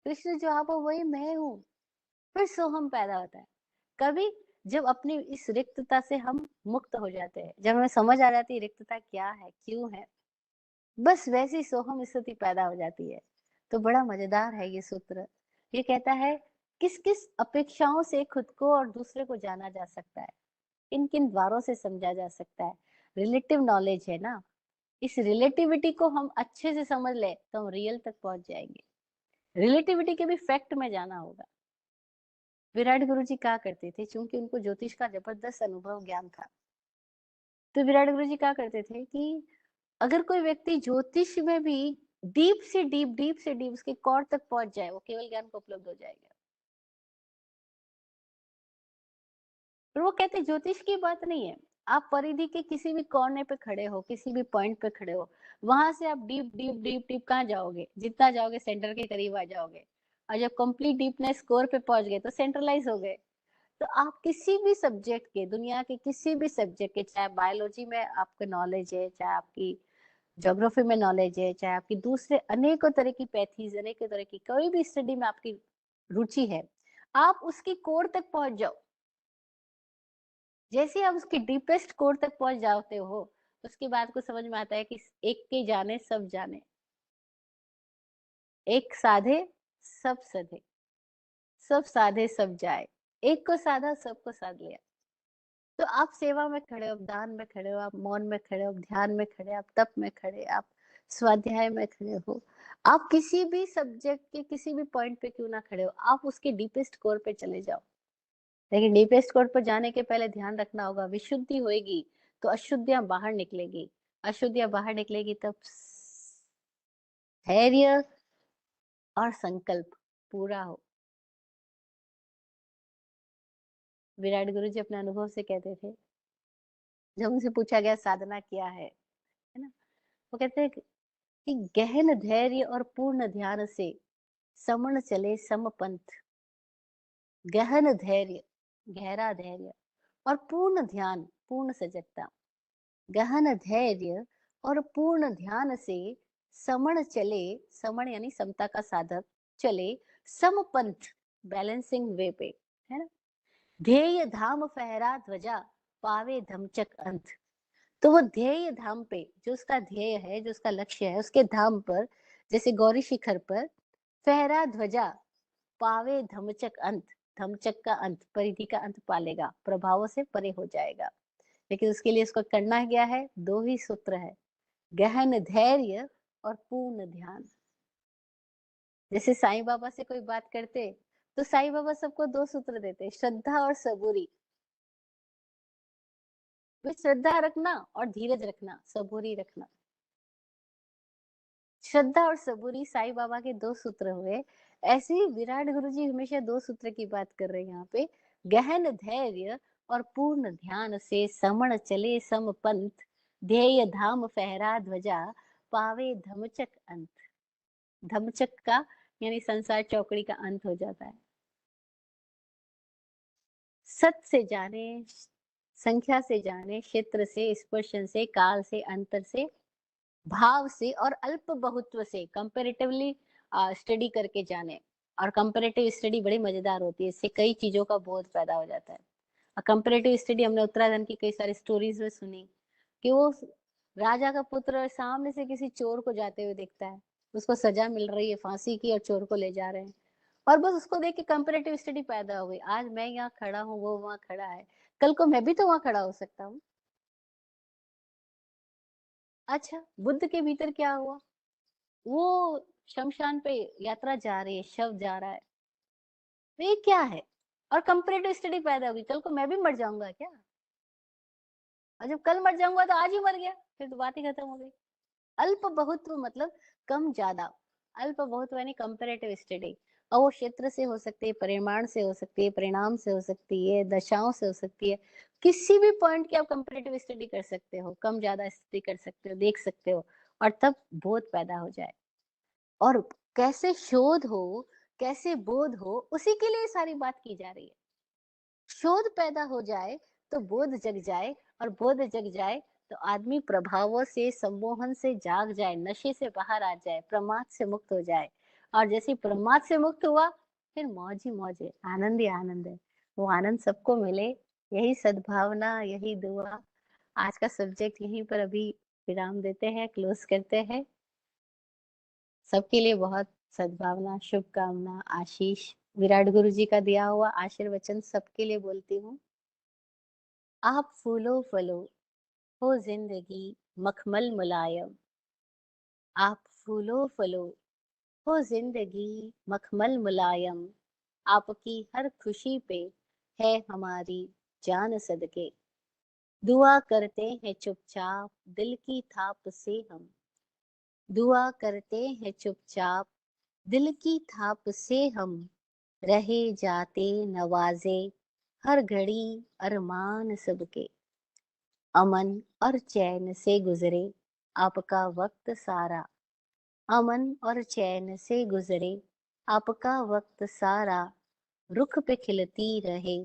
कृष्ण जो आप हो वही मैं हूँ। फिर सो हम पैदा होता है। कभी जब अपनी इस रिक्तता से हम मुक्त हो जाते हैं, जब हमें समझ आ जाती है रिक्तता क्या है, क्यों है, बस वैसी सोहम स्थिति पैदा हो जाती है। तो बड़ा मजेदार है ये सूत्र। ये कहता है किस किस अपेक्षाओं से खुद को और दूसरे को जाना जा सकता है, किन किन द्वारों से समझा जा सकता है। रिलेटिव नॉलेज है ना, इस रिलेटिविटी को हम अच्छे से समझ ले तो हम रियल तक पहुंच जाएंगे। रिलेटिविटी के भी फैक्ट में जाना होगा। विराट गुरु जी क्या करते थे, चूंकि उनको ज्योतिष का जबरदस्त अनुभव ज्ञान था, तो विराट गुरु जी क्या करते थे कि अगर कोई व्यक्ति ज्योतिष में भी डीप से डीप उसके कोर तक पहुंच जाए, वो केवल ज्ञान को उपलब्ध हो जाएगा। और वो कहते ज्योतिष की बात नहीं है, आप परिधि के किसी भी कोने पे खड़े हो, किसी भी पॉइंट पे खड़े हो, वहां से आप डीप डीप डीप डीप कहाँ जाओगे, जितना जाओगे सेंटर के करीब आ जाओगे। और जब कंप्लीट डीपनेस कोर पे पहुंच गए तो सेंट्रलाइज हो गए। तो आप किसी भी सब्जेक्ट के, दुनिया के किसी भी सब्जेक्ट के, चाहे बायोलॉजी में आपका नॉलेज है, चाहे आपकी ज्योग्राफी में नॉलेज है, चाहे आपकी दूसरे अनेकों तरह की पैथीज, अनेकों तरह की कोई भी स्टडी में आपकी रुचि है, आप उसकी कोर तक पहुंच जाओ। जैसे आप उसकी डीपेस्ट कोर तक पहुंच जाते हो, उसके बाद को समझ में आता है कि एक के जाने सब जाने, एक साधे सब सधे, सब साधे सब जाए, एक को साधा सबको साध लिया। तो आप सेवा में खड़े हो, आप दान में खड़े हो, आप मौन में खड़े हो, आप ध्यान में खड़े, आप तप में खड़े, आप स्वाध्याय में खड़े हो, आप किसी भी सब्जेक्ट के किसी भी पॉइंट पे क्यों ना खड़े हो, आप उसके डीपेस्ट कोर पे चले जाओ। लेकिन डीपेस्ट कोर पर जाने के पहले ध्यान रखना होगा, विशुद्धि होएगी तो अशुद्धियां बाहर निकलेगी, अशुद्धियां बाहर निकलेगी तब धैर्य और संकल्प पूरा हो। विराट गुरु जी अपने अनुभव से कहते थे, जब उनसे पूछा गया साधना क्या है ना, वो कहते हैं कि गहन धैर्य और पूर्ण ध्यान से समण चले समपंथ। गहन धैर्य, गहरा धैर्य, और पूर्ण ध्यान, पूर्ण सजगता। गहन धैर्य और पूर्ण ध्यान से समण चले, समण यानी समता का साधक, चले समपंथ, बैलेंसिंग वे पे, है ना। ध्येय धाम फहरा ध्वजा, पावे धमचक अंत। तो वो ध्येय धाम पे, जो उसका ध्येय है, जो उसका लक्ष्य है, उसके धाम पर, जैसे गौरी शिखर पर फहरा ध्वजा, पावे धमचक अंत, धमचक का अंत, परिधि का अंत पालेगा, प्रभावों से परे हो जाएगा। लेकिन उसके लिए उसको करना क्या है, दो ही सूत्र है, गहन धैर्य और पूर्ण ध्यान। जैसे साईं बाबा से कोई बात करते तो साईं बाबा सबको दो सूत्र देते, श्रद्धा और सबूरी। श्रद्धा रखना और धीरज रखना, सबूरी रखना। श्रद्धा और सबूरी साईं बाबा के दो सूत्र हुए। ऐसे ही विराट गुरु जी हमेशा दो सूत्र की बात कर रहे हैं यहाँ पे, गहन धैर्य और पूर्ण ध्यान से समण चले सम पंथ, ध्येय धाम फहरा ध्वजा, पावे धमचक अंत। धमचक का यानी संसार चौकड़ी का अंत हो जाता है। सत से जाने, संख्या से जाने, क्षेत्र से, स्पर्शन से, काल से, अंतर से, भाव से और अल्प बहुत्व से कंपैरेटिवली स्टडी करके जाने। और कंपैरेटिव स्टडी बड़ी मजेदार होती है, इससे कई चीजों का बोध पैदा हो जाता है। कंपैरेटिव स्टडी हमने उत्तराखंड की कई सारी स्टोरीज में सुनी कि वो राजा का पुत्र सामने से किसी चोर को जाते हुए देखता है, उसको सजा मिल रही है फांसी की और चोर को ले जा रहे हैं, और बस उसको देख के कंपैरेटिव स्टडी पैदा हो गई। आज मैं यहाँ खड़ा हूँ, वो वहां खड़ा है, कल को मैं भी तो वहां खड़ा हो सकता हूँ। अच्छा, बुद्ध के भीतर क्या हुआ? वो शमशान पे यात्रा जा रही है, शव जा रहा है, तो ये क्या है? और कंपैरेटिव स्टडी पैदा होगी, कल को मैं भी मर जाऊंगा क्या? और जब कल मर जाऊंगा तो आज ही मर गया, फिर तो बात ही खत्म हो गई। अल्प बहुत्व मतलब कम ज्यादा, अल्प बहुत्व यानी कंपैरेटिव स्टडी। और वो क्षेत्र से हो सकती है, परिमाण से हो सकती है, परिणाम से हो सकती है, दशाओं से हो सकती है, किसी भी पॉइंट की आप कंपैरेटिव स्टडी कर सकते हो, कम ज्यादा स्टडी कर सकते हो, देख सकते हो, और तब बोध पैदा हो जाए। और कैसे शोध हो, कैसे बोध हो, उसी के लिए सारी बात की जा रही है। शोध पैदा हो जाए तो बोध जग जाए, और बोध जग जाए तो आदमी प्रभावों से, सम्मोहन से जाग जाए, नशे से बाहर आ जाए, प्रमाद से मुक्त हो जाए। और जैसे ही प्रमाद से मुक्त हुआ, फिर मौज ही मौज है, आनंद ही आनंद है। वो आनंद सबको मिले, यही सद्भावना, यही दुआ। आज का सब्जेक्ट यहीं पर अभी विराम देते हैं, क्लोज करते हैं। सबके लिए बहुत सद्भावना, शुभकामना, आशीष, विराट गुरु जी का दिया हुआ आशीर्वचन सबके लिए बोलती हूँ। आप फूलो फलो, हो जिंदगी मखमल मुलायम। आप फूलो फलो, हो जिंदगी मखमल मुलायम। आपकी हर खुशी पे है हमारी जान सदके। दुआ करते हैं चुपचाप दिल की थाप से हम। दुआ करते हैं चुपचाप दिल की थाप से हम। रहे जाते नवाजे हर घड़ी अरमान सबके। अमन और चैन से गुजरे आपका वक्त सारा। अमन और चैन से गुजरे आपका वक्त सारा। रुख पे खिलती रहे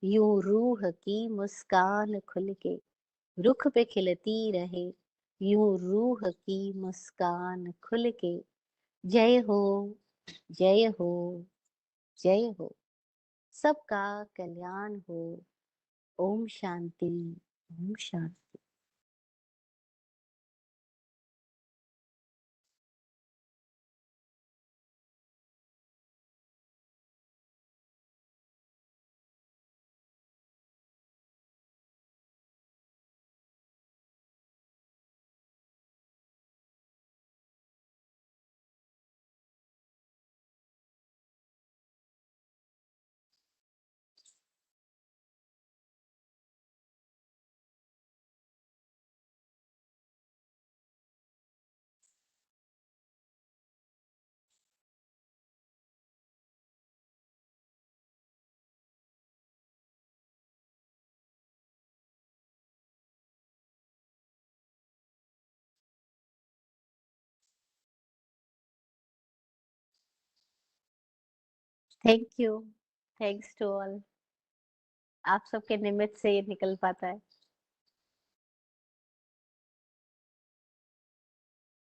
यूं रूह की मुस्कान खुल के। रुख पे खिलती रहे यूं रूह की मुस्कान खुल के। जय हो, जय हो, जय हो। सबका कल्याण हो। ओम शांति, ओम शांति। Thank you, thanks to all. आप सबके निमित्त से ये निकल पाता है।